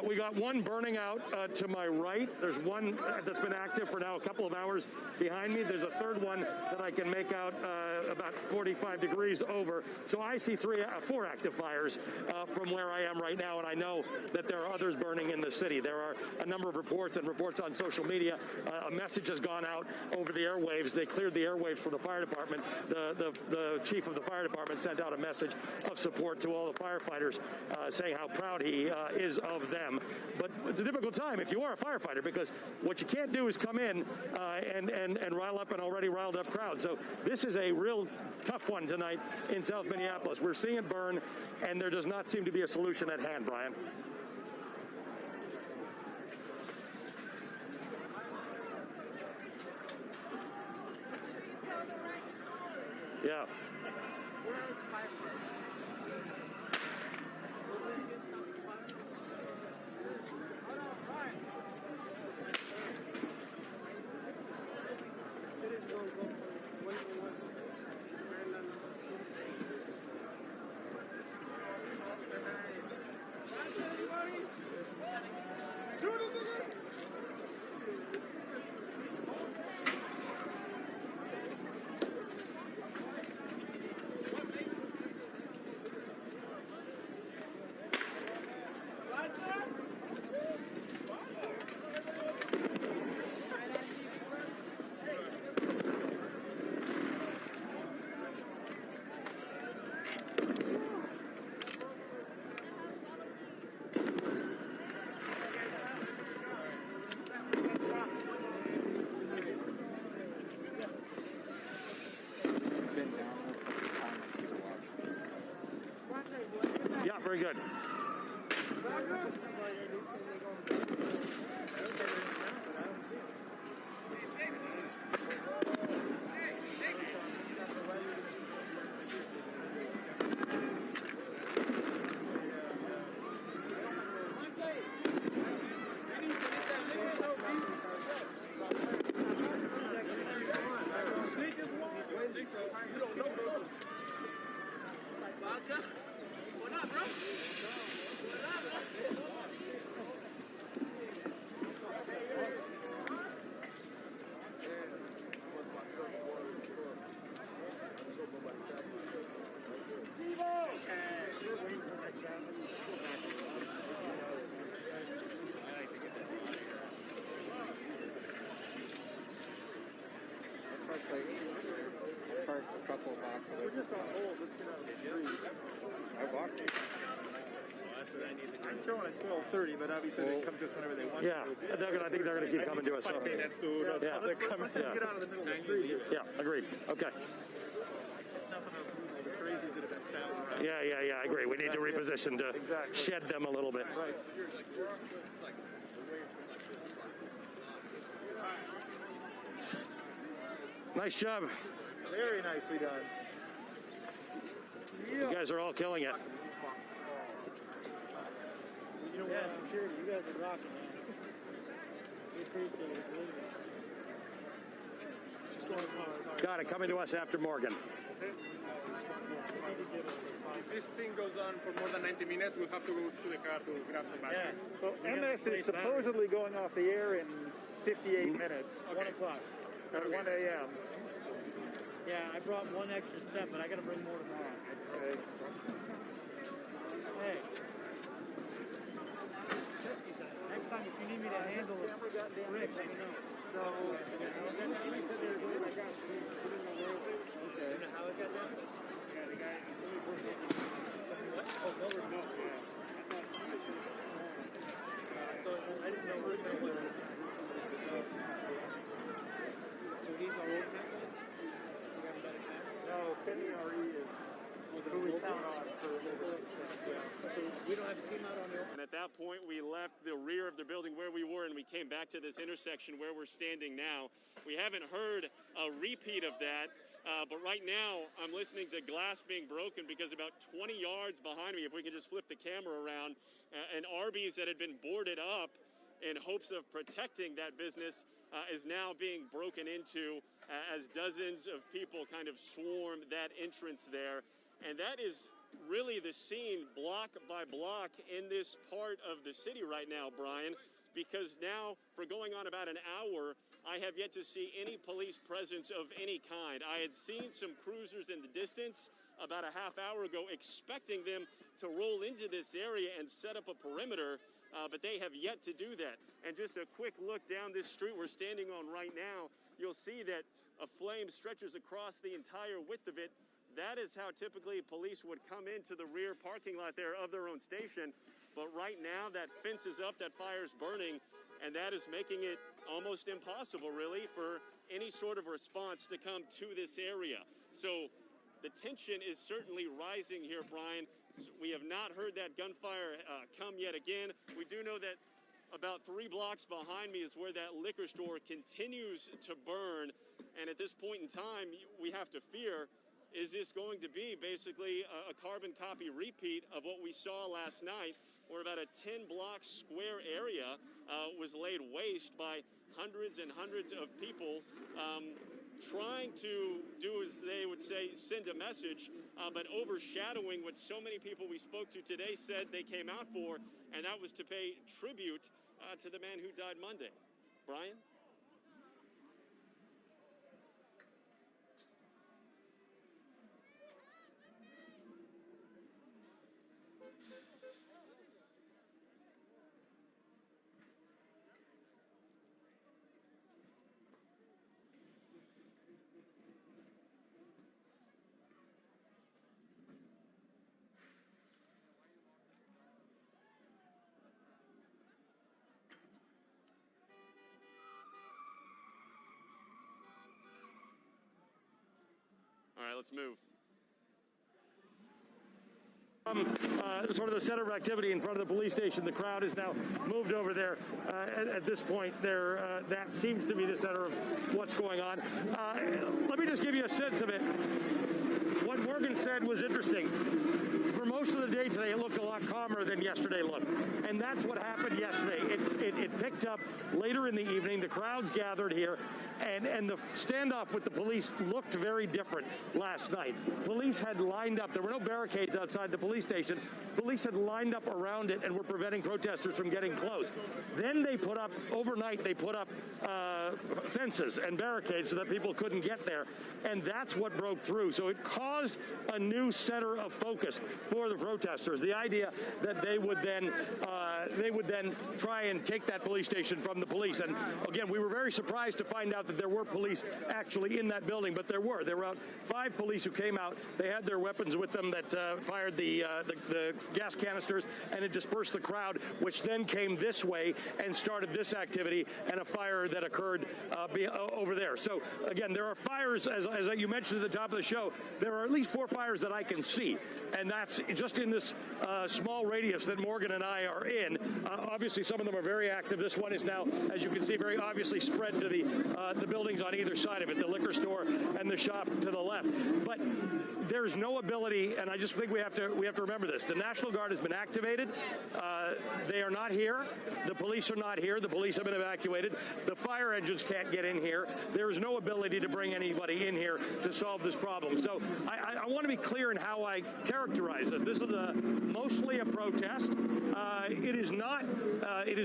We got one burning out to my right. There's one that's been active for now a couple of hours behind me. There's a third one that I can make out about 45 degrees over. So I see 4 active fires from where I am right now, and I know that there are others burning in the city. There are a number of reports on social media. A message has gone out over the airwaves. They cleared the airwaves for the fire department. The chief of the fire department sent out a message of support to all the firefighters, saying how proud he is of them. But it's a difficult time if you are a firefighter, because what you can't do is come in and rile up an already riled up crowd. So this is a real tough one tonight in South Minneapolis. We're seeing it burn, and there does not seem to be a solution at hand, Brian. Yeah. Yeah, very good. A couple of blocks away. We're just on hold. Let's get out of the street. I walked it. I'm showing it's 12:30, but obviously they come to us whenever they want. Yeah, I think they're going to keep coming to us. So. Minutes, dude. Yeah. They're coming. Yeah. Get out of the middle of the street. Yeah, agreed. Okay. Yeah, I agree. We need to reposition to shed them a little bit. Right. Nice job. Very nicely done. You guys are all killing it. You know what? Security, you guys are rocking, man. We appreciate it. Believe me. Just going hard. Got it. Coming to us after Morgan. If this thing goes on for more than 90 minutes, we'll have to go to the car to grab some batteries. So MS is supposedly going off the air in 58 minutes. 1 o'clock. At 1 a.m. Yeah, I brought one extra set, but I got to bring more tomorrow. Okay. Hey. Next time, if you need me to handle it, Rick, let me know. So, okay. You know how it got down? Yeah, the guy, what? Oh, no, no. I didn't know where it was. So he's our old camera? No, Penny RE is who we count on for a little bit. So we don't have a team out on the open. And at that point, we left the rear of the building where we were, and we came back to this intersection where we're standing now. We haven't heard a repeat of that, but right now I'm listening to glass being broken because about 20 yards behind me, if we can just flip the camera around, an Arby's that had been boarded up in hopes of protecting that business is now being broken into as dozens of people kind of swarm that entrance there. And that is really the scene block by block in this part of the city right now, Brian, because now for going on about an hour, I have yet to see any police presence of any kind. I had seen some cruisers in the distance about a half hour ago, expecting them to roll into this area and set up a perimeter, but they have yet to do that. And just a quick look down this street we're standing on right now, you'll see that a flame stretches across the entire width of it. That is how typically police would come into the rear parking lot there of their own station. But right now that fence is up, that fire's burning, and that is making it almost impossible, really, for any sort of response to come to this area. So the tension is certainly rising here, Brian. We have not heard that gunfire come yet again. We do know that about 3 blocks behind me is where that liquor store continues to burn. And at this point in time, we have to fear, is this going to be basically a carbon copy repeat of what we saw last night, where about a 10-block square area was laid waste by hundreds and hundreds of people trying to do, as they would say, send a message, but overshadowing what so many people we spoke to today said they came out for, and that was to pay tribute to the man who died Monday. Brian? All right, let's move. Sort of the center of activity in front of the police station. The crowd is now moved over there. At this point, that seems to be the center of what's going on. Let me just give you a sense of it. What Morgan said was interesting. For most of the day today, it looked a lot calmer than yesterday looked. And that's what happened yesterday. It picked up later in the evening. The crowds gathered here, and the standoff with the police looked very different last night. Police had lined up. There were no barricades outside the police station. Police had lined up around it and were preventing protesters from getting close. Then they put up, overnight, they put up fences and barricades so that people couldn't get there. And that's what broke through. So it caused a new center of focus for the protesters. The idea that they would then try and take that police station from the police. And again, we were very surprised to find out that there were police actually in that building, but there were about 5 police who came out. They had their weapons with them that fired the gas canisters, and it dispersed the crowd, which then came this way and started this activity and a fire that occurred over there. So again, there are fires, as you mentioned at the top of the show, there are at least 4 fires that I can see, and that's just in this small radius that Morgan and I are in. Obviously, some of them are very active. This one is now, as you can see, very obviously spread to the buildings on either side of it, the liquor store and the shop to the left. But there's no ability, and I just think we have to remember this. The National Guard has been activated. They are not here. The police are not here. The police have been evacuated. The fire engines can't get in here. There is no ability to bring anybody in here to solve this problem. So I want to be clear in how I characterize this. This is mostly a protest. It is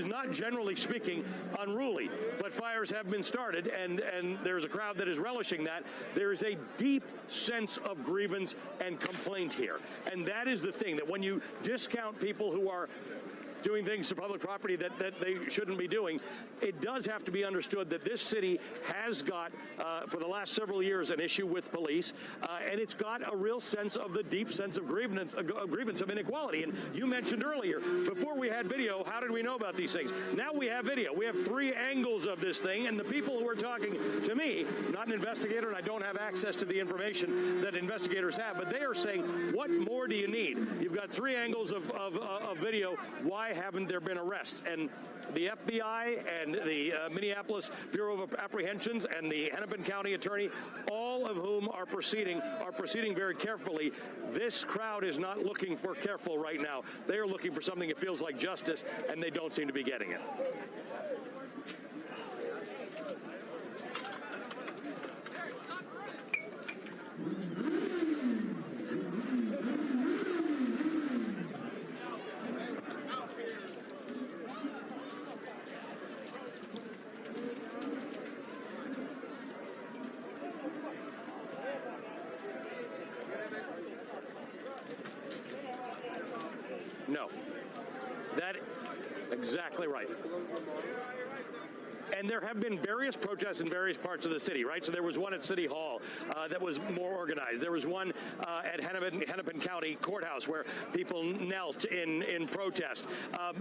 not generally speaking unruly, but fires have been started, and there's a crowd that is relishing that. There is a deep sense of grievance and complaint here, and that is the thing, that when you discount people who are doing things to public property that they shouldn't be doing, it does have to be understood that this city has got, for the last several years, an issue with police, and it's got a real sense of the deep sense of grievance of inequality. And you mentioned earlier, before we had video, how did we know about these things? Now we have video. We have 3 angles of this thing, and the people who are talking to me, not an investigator, and I don't have access to the information that investigators have, but they are saying, what more do you need? You've got 3 angles of video. Why haven't there been arrests? And the FBI and the Minneapolis Bureau of Apprehensions and the Hennepin County Attorney, all of whom are proceeding very carefully. This crowd is not looking for careful right now. They are looking for something that feels like justice, and they don't seem to be getting it. No. That exactly right. And there have been various protests in various parts of the city, right? So there was one at City Hall that was more organized. There was one at Hennepin County Courthouse where people knelt in protest.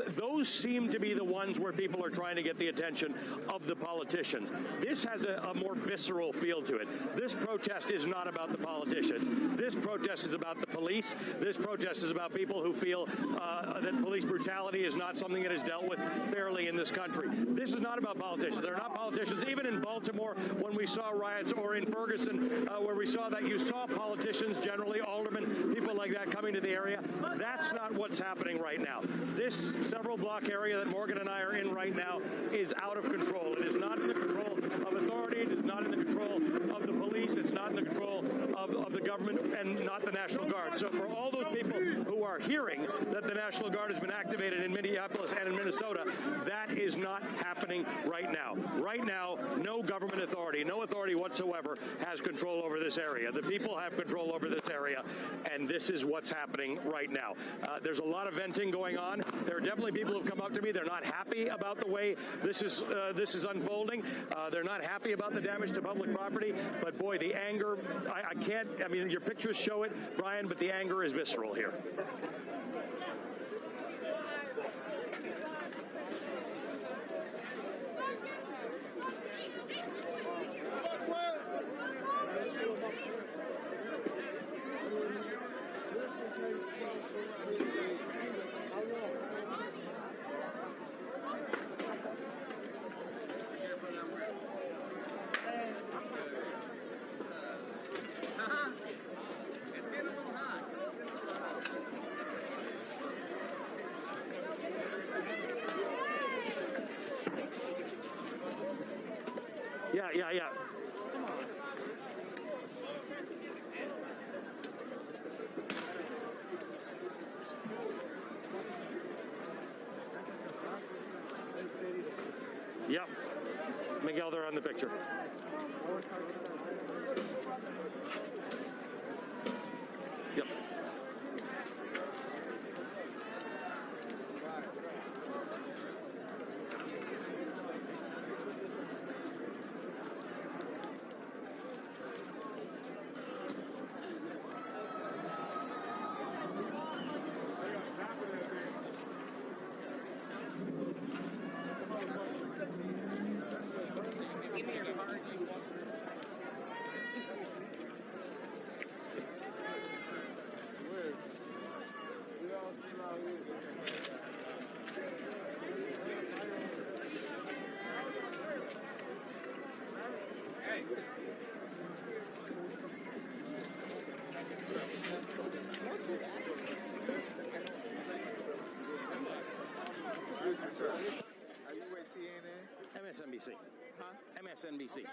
Those seem to be the ones where people are trying to get the attention of the politicians. This has a more visceral feel to it. This protest is not about the politicians. This protest is about the police. This protest is about people who feel that police brutality is not something that is dealt with fairly in this country. This is not about politicians. They're not politicians. Even in Baltimore, when we saw riots, or in Ferguson, where we saw that, you saw politicians, generally aldermen, people like that coming to the area. That's not what's happening right now. This several block area that Morgan and I are in right now is out of control. It is not in the control of authority. It is not in the control of the police. It's not in the control of the government, and not the National Guard. So for all those people who are hearing that the National Guard has been activated in Minneapolis and in Minnesota, that is not happening right now. Right now, no government authority, no authority whatsoever has control over this area. The people have control over this area, and this is what's happening right now. There's a lot of venting going on. There are definitely people who have come up to me. They're not happy about the way this is unfolding. They're not happy about the damage to public property. But boy, the anger, I can't, I mean, your pictures show it, Brian, but the anger is visceral here. Yeah. Yep. Miguel, they're on the picture. Yep. CNN? MSNBC. Huh? MSNBC.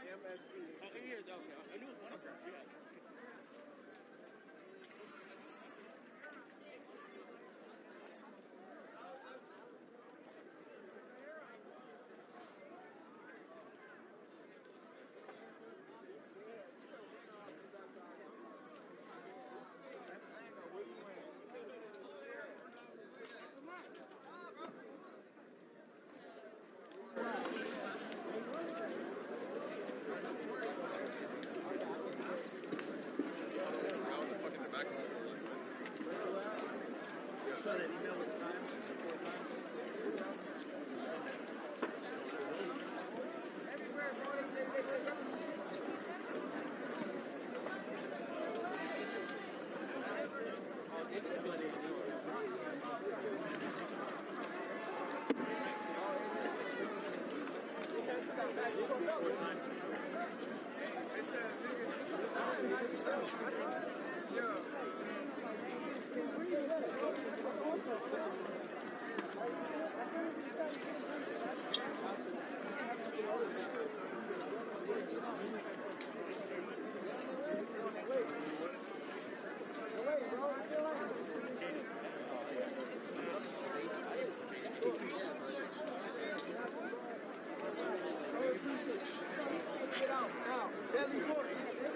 Get out now. Deadly force.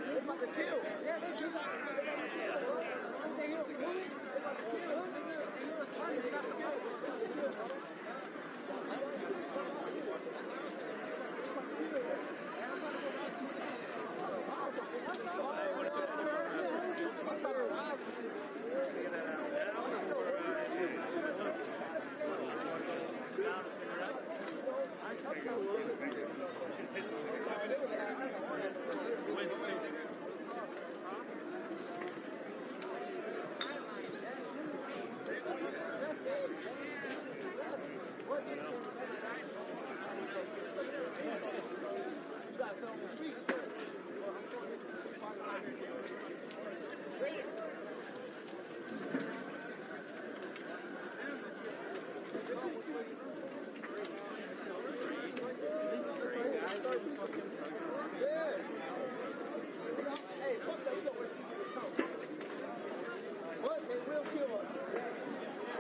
They're about to kill. Yeah, they do that. They hear a bullet. They're about to kill. They hear a gun. They got the kill. What? They will kill us.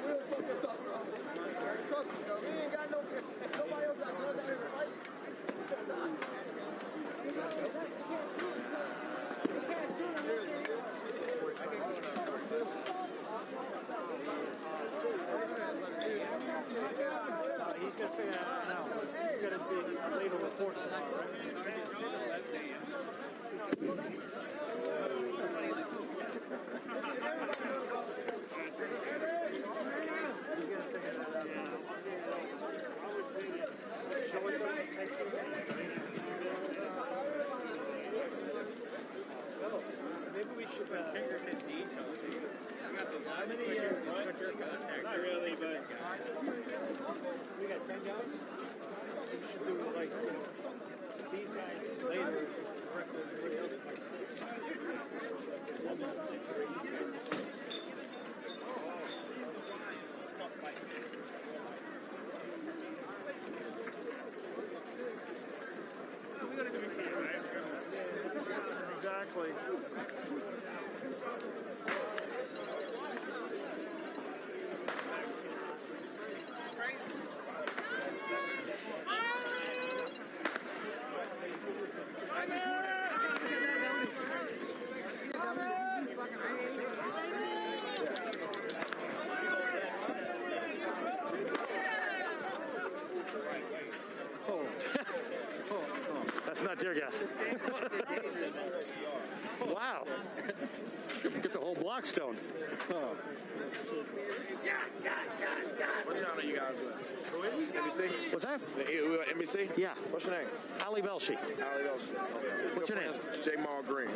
They will fuck us up, bro. Trust me, bro. We ain't got no... If nobody else got guns out here to fight, we gonna die. He's gonna figure that out now. He's gonna be a later report tomorrow, maybe we should fingertip details. How many not really, but we got 10 guys. We should do like, you know, these guys later, the rest of everybody else is like 6. One more 6 or 8 guys. Stop fighting. We gotta do it, right? Exactly. That's not tear gas. Wow. Get the whole block stoned. Oh. What channel you guys with? NBC? What's that? NBC? Yeah. What's your name? Ali Belshi. Ali Belshi. What's your name? J. Maul Green.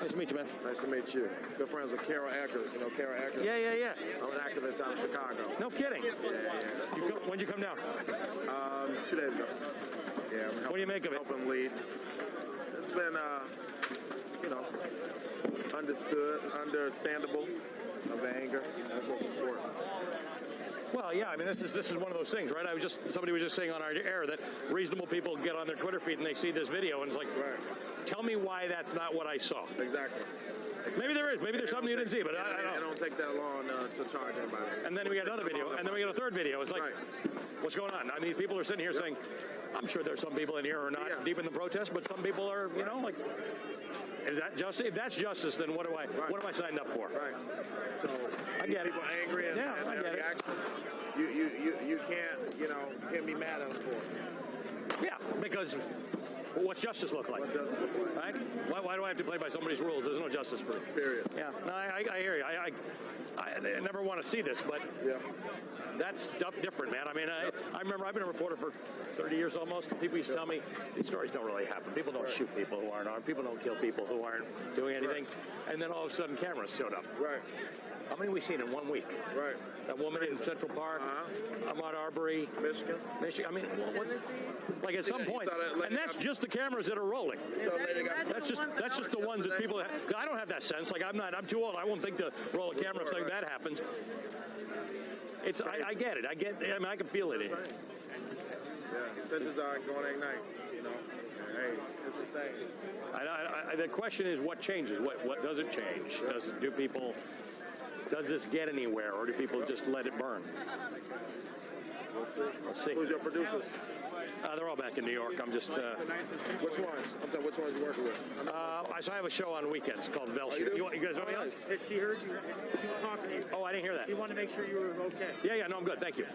Nice to meet you, man. Nice to meet you. Good friends with Carol Eckers. You know Carol Eckers? Yeah. I'm an activist out of Chicago. No kidding. Yeah. When'd you come down? 2 days ago. Yeah. What do you make of it? Helping lead. It's been, understood, understandable of the anger. That's what's important. Well, yeah, I mean, this is one of those things, right? Somebody was just saying on our air that reasonable people get on their Twitter feed and they see this video and it's like, tell me why that's not what I saw. Exactly. Maybe there is. Maybe there's something you didn't see, but I don't know. It don't take that long to charge anybody. And then we got another video, and then we got a third video. It's like, what's going on? I mean, people are sitting here saying, I'm sure there's some people in here who are not deep in the protest, but some people are, you know, like, is that justice? If that's justice, then what am I signed up for? Right. So I get people it. angry and I get reaction. You can't be mad at them for it. Yeah, because what's justice look like? What justice look like? Right? Why do I have to play by somebody's rules? There's no justice for it. Period. Yeah. No, I hear you. I never want to see this, but that's stuff different, man. I mean, I remember I've been a reporter for 30 years almost. People used to tell me these stories don't really happen. People don't shoot people who aren't armed. People don't kill people who aren't doing anything. And then all of a sudden cameras showed up. Right. How many have we seen in 1 week? Right. That woman in Central Park, Ahmaud Arbery, Michigan. I mean, like at some point, and that's just the cameras that are rolling. That's just the ones that people. I don't have that sense. Like I'm too old. I won't think to roll a camera if something bad happens. It's. I get it. I mean, I can feel it. Yeah. Intentions are going to ignite. You know. Hey, it's insane. The question is, what changes? What doesn't change? Does this get anywhere, or do people just let it burn? We'll see. Let's see. Who's your producers? They're all back in New York. I'm just. Which ones? I'm saying, which ones you working with? So I have a show on weekends called Velshire. You guys know me? Has she heard you? She was talking to you. Oh, I didn't hear that. She wanted to make sure you were okay. Yeah, no, I'm good. Thank you.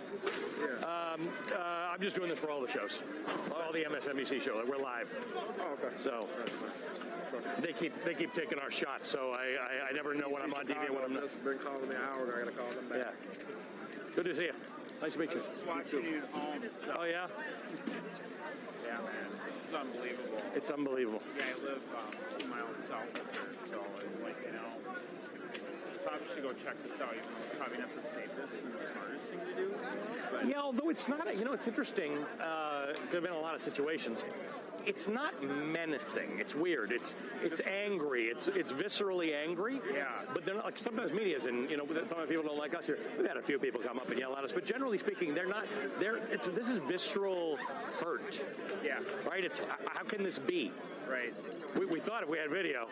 I'm just doing this for all the shows, all the MSNBC shows. We're live. Oh, okay. So they keep taking our shots. So I never know when I'm on TV and when I'm not. Just been calling me an hour ago. I gotta call them back. Yeah. Good to see you. Nice to meet you. Watching you at home. Oh yeah. Yeah, man. It's unbelievable. It's unbelievable. Yeah, I live 2 miles south of here, so it's like, you know, probably should go check this out, even though it's probably not the safest and the smartest thing to do. But yeah, although it's not, it's interesting. There have been a lot of situations. It's not menacing. It's weird. It's angry. It's viscerally angry. Yeah. But they're not, like sometimes media's and some people don't like us here. We've had a few people come up and yell at us, but generally speaking, they're not. This is visceral hurt. Yeah. Right. It's how can this be? Right. We thought if we had video,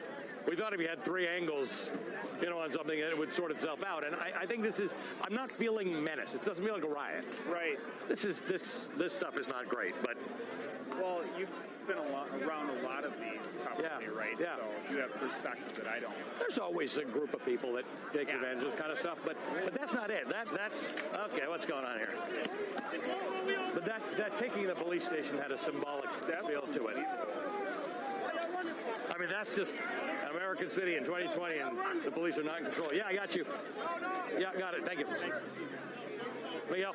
we thought if we had 3 angles, on something, it would sort itself out. And I think this is. I'm not feeling menace. It doesn't feel like a riot. Right. This stuff is not great, but. Well, you've been around a lot of these, probably, right? Yeah. So you have perspective that I don't. There's always a group of people that take advantage of this kind of stuff, but that's not it. That's okay. What's going on here? But that taking the police station had a symbolic feel to it. I mean, that's just American City in 2020, and the police are not in control. Yeah, I got you. Yeah, got it. Thank you. Miguel.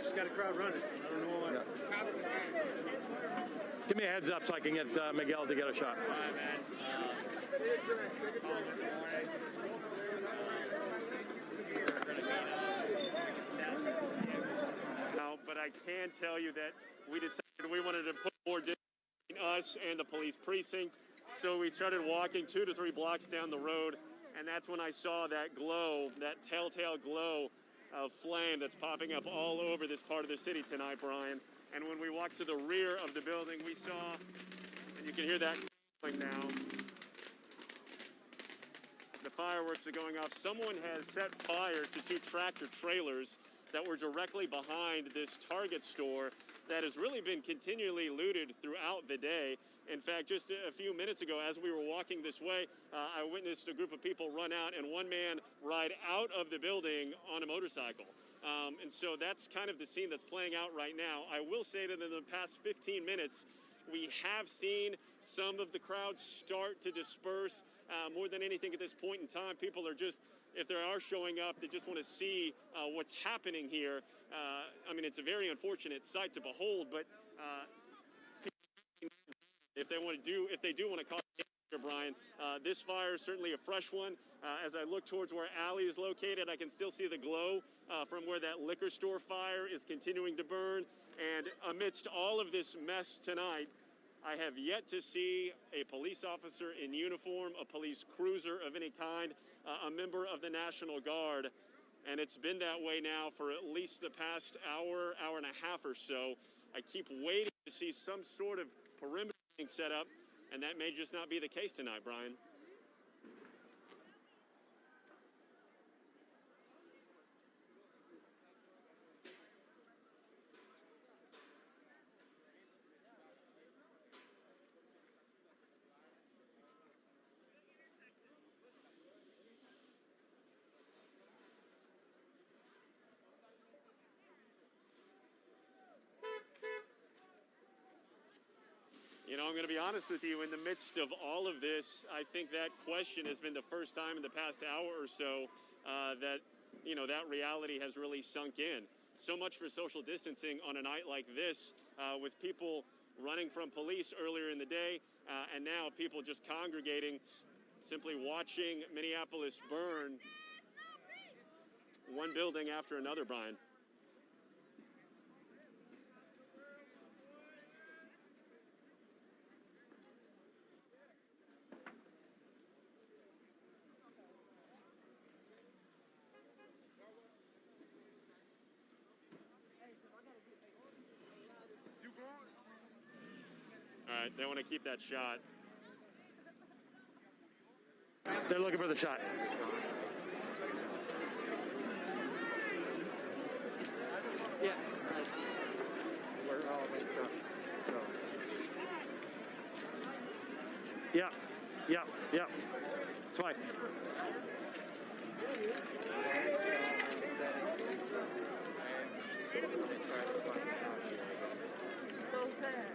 Just got a crowd running. I don't know what. Give me a heads up so I can get Miguel to get a shot. All right, man. But I can tell you that we decided we wanted to put more distance between us and the police precinct. So we started walking 2 to 3 blocks down the road, and that's when I saw that glow, that telltale glow of flame that's popping up all over this part of the city tonight, Brian. And when we walked to the rear of the building, we saw, and you can hear that now, the fireworks are going off. Someone has set fire to 2 tractor trailers that were directly behind this Target store that has really been continually looted throughout the day. In fact, just a few minutes ago, as we were walking this way, I witnessed a group of people run out and one man ride out of the building on a motorcycle. And so that's kind of the scene that's playing out right now. I will say that in the past 15 minutes, we have seen some of the crowd start to disperse. More than anything at this point in time, people are just, if they are showing up, they just want to see what's happening here. I mean, it's a very unfortunate sight to behold, but if they do want to cause danger, Brian, this fire is certainly a fresh one. As I look towards where Alley is located, I can still see the glow from where that liquor store fire is continuing to burn. And amidst all of this mess tonight, I have yet to see a police officer in uniform, a police cruiser of any kind, a member of the National Guard and it's been that way now for at least the past hour, hour and a half or so. I keep waiting to see some sort of perimeter being set up, and that may just not be the case tonight, Brian. You know, I'm going to be honest with you, in the midst of all of this, I think that question has been the first time in the past hour or so that, you know, that reality has really sunk in. So much for social distancing on a night like this, with people running from police earlier in the day, and now people just congregating, simply watching Minneapolis burn one building after another, Brian. All right, they want to keep that shot. They're looking for the shot. Yeah. We're all mixed up. Yeah. It's fine. So sad.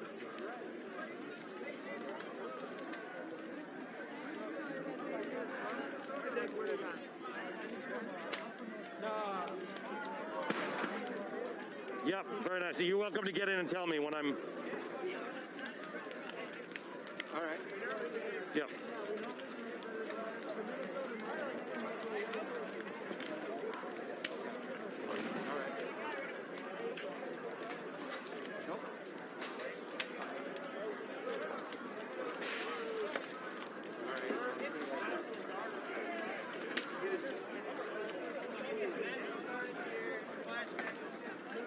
Yep, very nice. You're welcome to get in and tell me when I'm... All right. Yep. All right. Nope.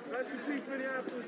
Rest in peace, Minneapolis.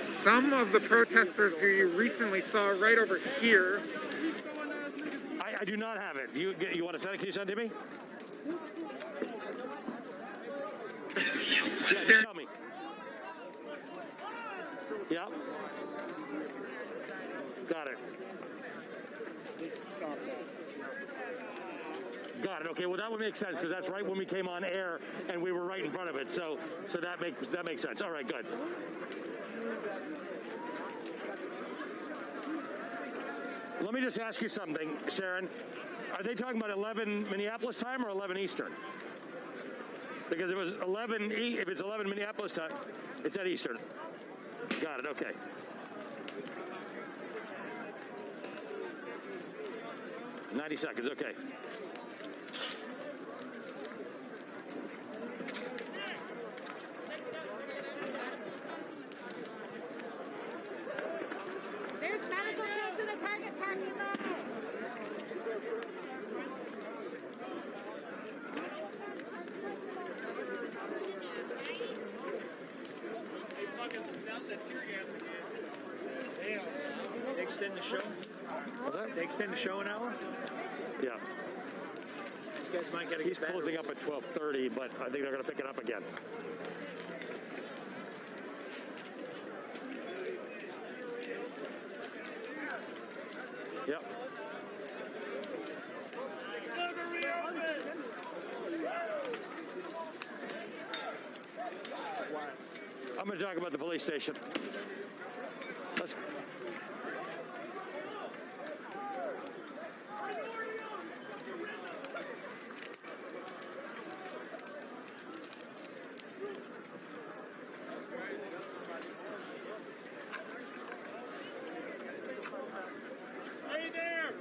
Some of the protesters who you recently saw right over here. I do not have it. You want to send it? Can you send it to me? Yeah, tell me. Yeah. Got it. Got it. Okay. Well, that would make sense because that's right when we came on air and we were right in front of it. So that makes sense. All right. Good. Let me just ask you something, Sharon. Are they talking about 11 Minneapolis time or 11 Eastern? Because it was 11, if it's 11 Minneapolis time, it's at Eastern. Got it, okay. $90 seconds, okay. There's medical things in the Target parking lot. They extend the show? What's that? They extend the show an hour? Yeah. These guys might get He's closing up at 12:30, but I think they're going to pick it up again. Yep. I'm going to talk about the police station. Let's. Stay there!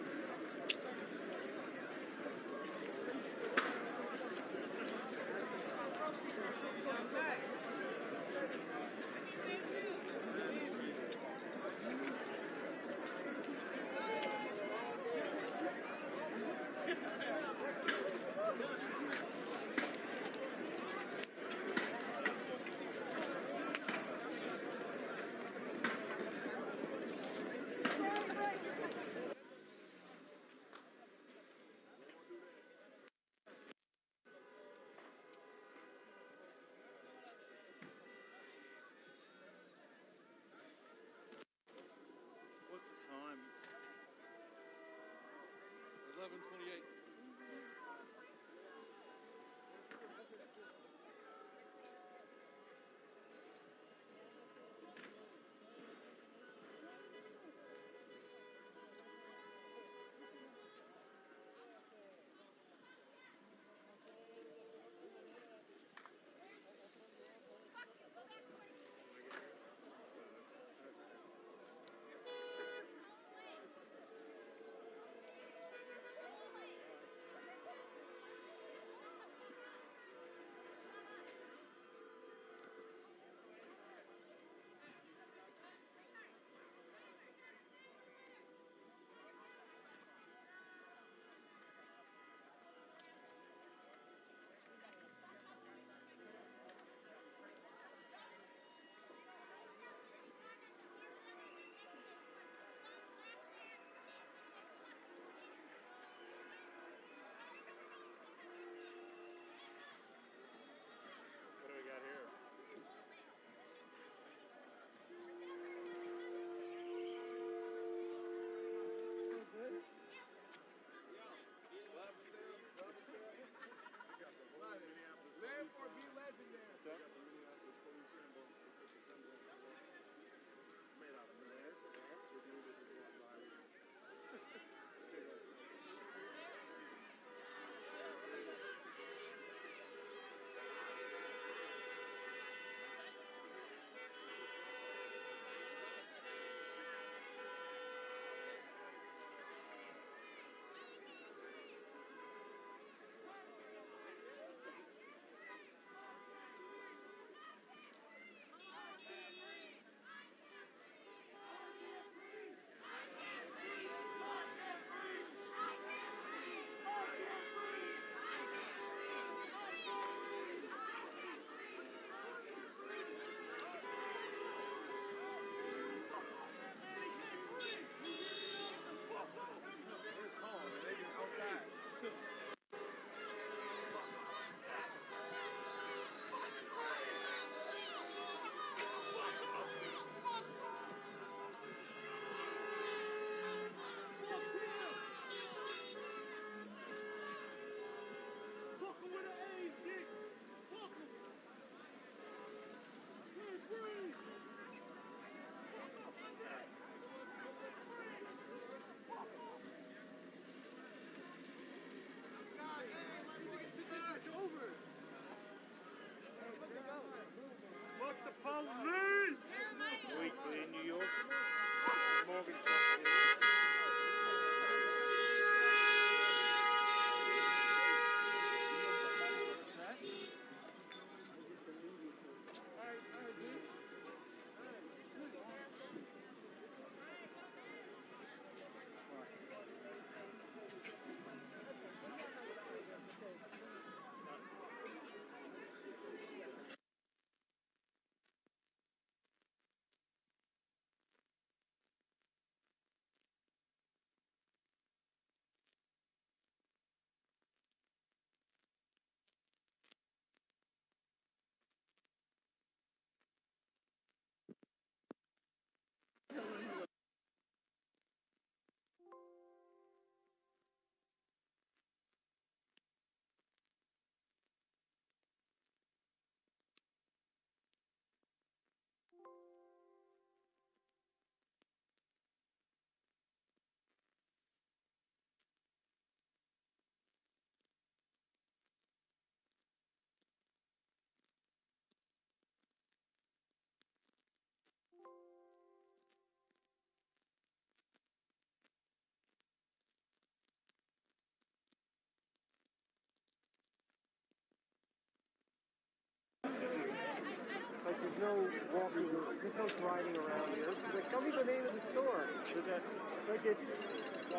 no walking, there's no driving around here. She's like, tell me the name of the store. Is that, like, it's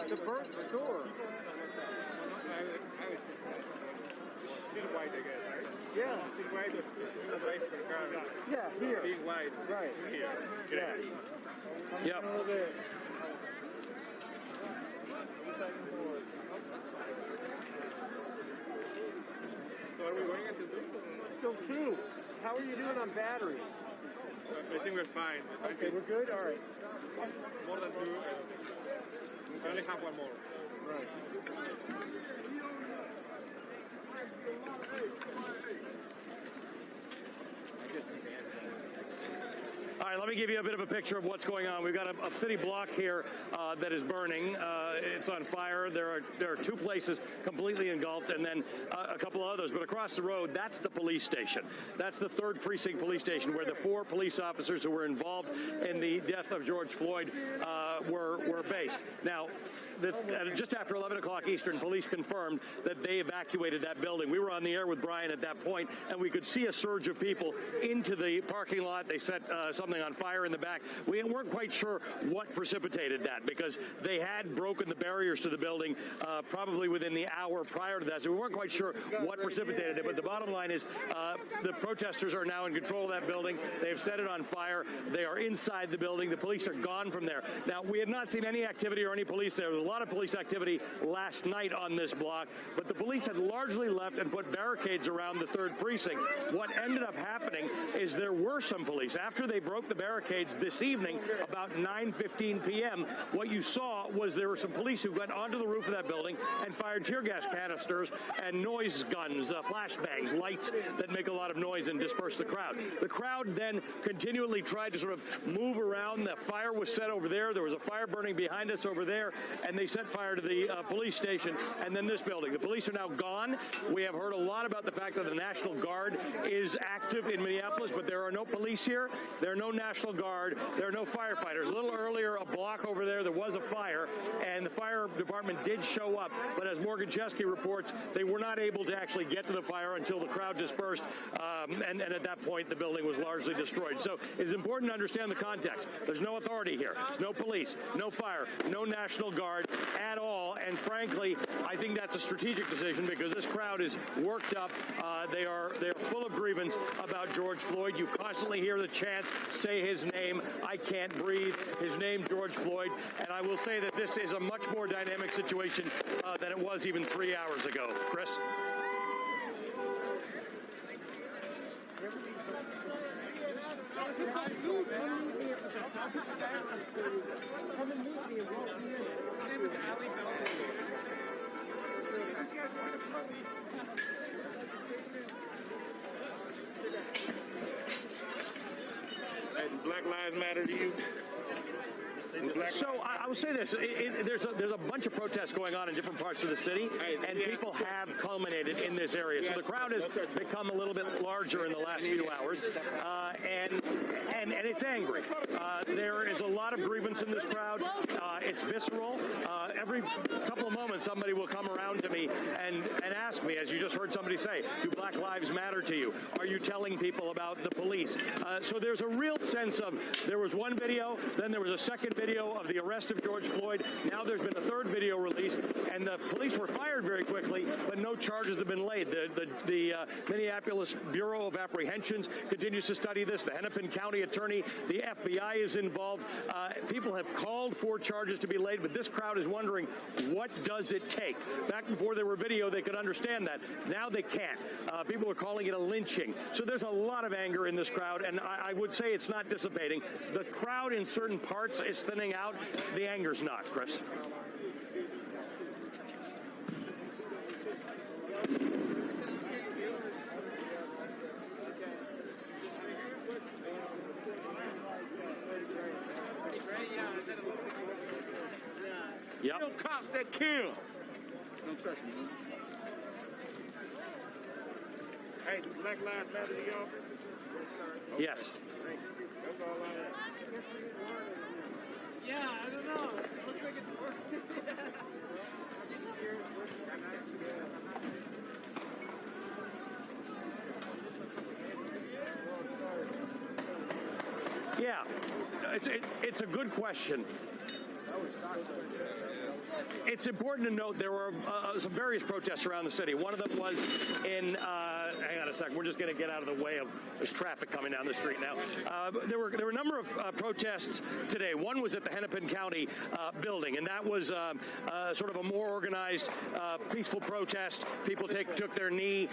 the burnt store. Still wide, I guess, right? Yeah. Still wide, this is not right for the car. Yeah, here. Being wide. Right. Here. Yeah. Yep. A little bit. So are we going at the zoo? Still 2. How are you doing on batteries? I think we're fine. Okay, we're good? All right. More than 2. I only have one more. Right. All right, let me give you a bit of a picture of what's going on. We've got a city block here that is burning. It's on fire. There are 2 places completely engulfed, and then a couple of others. But across the road, that's the police station. That's the 3rd Precinct Police Station, where the 4 police officers who were involved in the death of George Floyd were based. Now, just after 11 o'clock Eastern, police confirmed that they evacuated that building. We were on the air with Brian at that point, and we could see a surge of people into the parking lot. They set something on fire in the back. We weren't quite sure what precipitated that, because they had broken the barriers to the building probably within the hour prior to that, so we weren't quite sure what precipitated it. But the bottom line is the protesters are now in control of that building. They've set it on fire. They are inside the building. The police are gone from there. Now, we have not seen any activity or any police there. There was a lot of police activity last night on this block, but the police had largely left and put barricades around the 3rd Precinct. What ended up happening is there were some police. After they broke the barricades this evening, about 9:15 p.m., what you saw was there were some police who went onto the roof of that building and fired tear gas canisters and noise guns, flashbangs, lights that make a lot of noise and disperse the crowd. The crowd then continually tried to sort of move around. The fire was set over there. There was a fire burning behind us over there, and they set fire to the police station and then this building. The police are now gone. We have heard a lot about the fact that the National Guard is active in Minneapolis, but there are no police here. There are no National Guard. There are no firefighters. A little earlier, a block over there was a fire, and the fire department did show up. But as Morgan Chesky reports, they were not able to actually get to the fire until the crowd dispersed, and at that point, the building was largely destroyed. So it's important to understand the context. There's no authority here. There's no police, no fire, no National Guard at all. And frankly, I think that's a strategic decision, because this crowd is worked up. They are full of grievance about George Floyd. You constantly hear the chants, say his name, I can't breathe, his name, George Floyd. And I will say that this is a much more dynamic situation than it was even 3 hours ago. Chris? Hey, does Black Lives Matter to you? So I will say this: there's a bunch of protests going on in different parts of the city, and people have culminated in this area. So the crowd has become a little bit larger in the last few hours, and it's angry. There is a lot of grievance in this crowd. It's visceral. Every couple of moments, somebody will come around to me and ask me, as you just heard somebody say, do Black Lives matter to you? Are you telling people about the police? So there's a real sense of, there was one video, then there was a second video of the arrest of George Floyd. Now there's been a 3rd video released, and the police were fired very quickly, but no charges have been laid. The Minneapolis Bureau of Apprehensions continues to study this. The Hennepin County Attorney, the FBI is involved. People have called for charges to be laid, but this crowd is wondering, what does it take? Back before there were video, they could understand that. Now they can't. People are calling it a lynching. So there's a lot of anger in this crowd, and I would say it's not dissipating. The crowd in certain parts is thinning out. The anger's not, Chris. Yep. You cops that kill. Don't trust me. Hey, does Black Lives Matter to y'all? Yes. That's all I have. Yeah, I don't know. It looks like it's working. Yeah, it's a good question. It's important to note there were some various protests around the city. One of them was in, hang on a second, we're just going to get out of the way of, there's traffic coming down the street now. There were a number of protests today. One was at the Hennepin County building, and that was sort of a more organized, peaceful protest. People took their knee.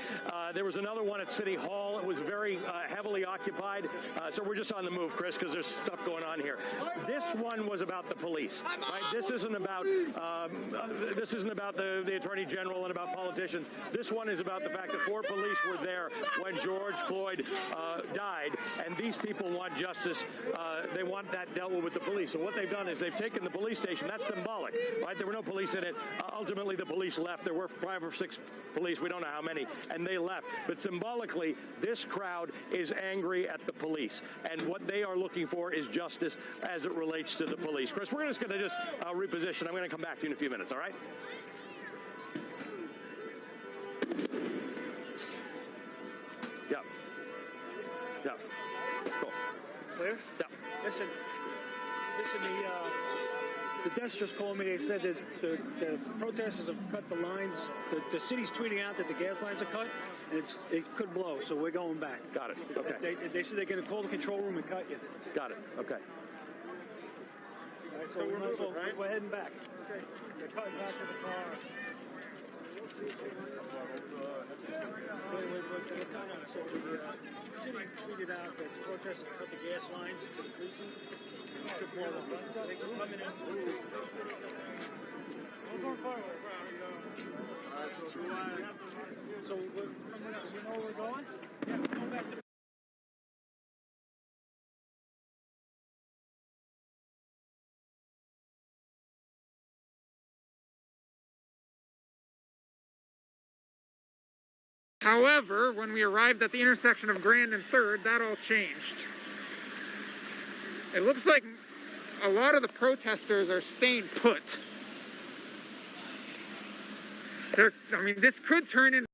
There was another one at City Hall. It was very heavily occupied. So we're just on the move, Chris, because there's stuff going on here. This one was about the police, right? This isn't about the Attorney General and about politicians. This one is about the fact that 4 police were there when George Floyd died, and these people want justice. They want that dealt with the police. So what they've done is they've taken the police station. That's symbolic, right? There were no police in it. Ultimately, the police left. There were 5 or 6 police. We don't know how many, and they left. But symbolically, this crowd is angry at the police, and what they are looking for is justice as it relates to the police. Chris, we're just going to reposition. I'm going to come back to you in a few minutes, all right? Yeah. Yeah. Cool. Clear? Yeah. Listen, the desk just called me. They said that the protesters have cut the lines. The city's tweeting out that the gas lines are cut, and it could blow, so we're going back. Got it. Okay. They said they're going to call the control room and cut you. Got it. Okay. All right, so we're heading back. Okay. They're cutting back to the car. So the city tweeted out that the protesters cut the gas lines to the precinct. Could blow them. They can come in and we're going forward. So we're coming up. You know where we're going? Yeah, we're going back to the However, when we arrived at the intersection of Grand and 3rd, that all changed. It looks like a lot of the protesters are staying put. I mean, this could turn into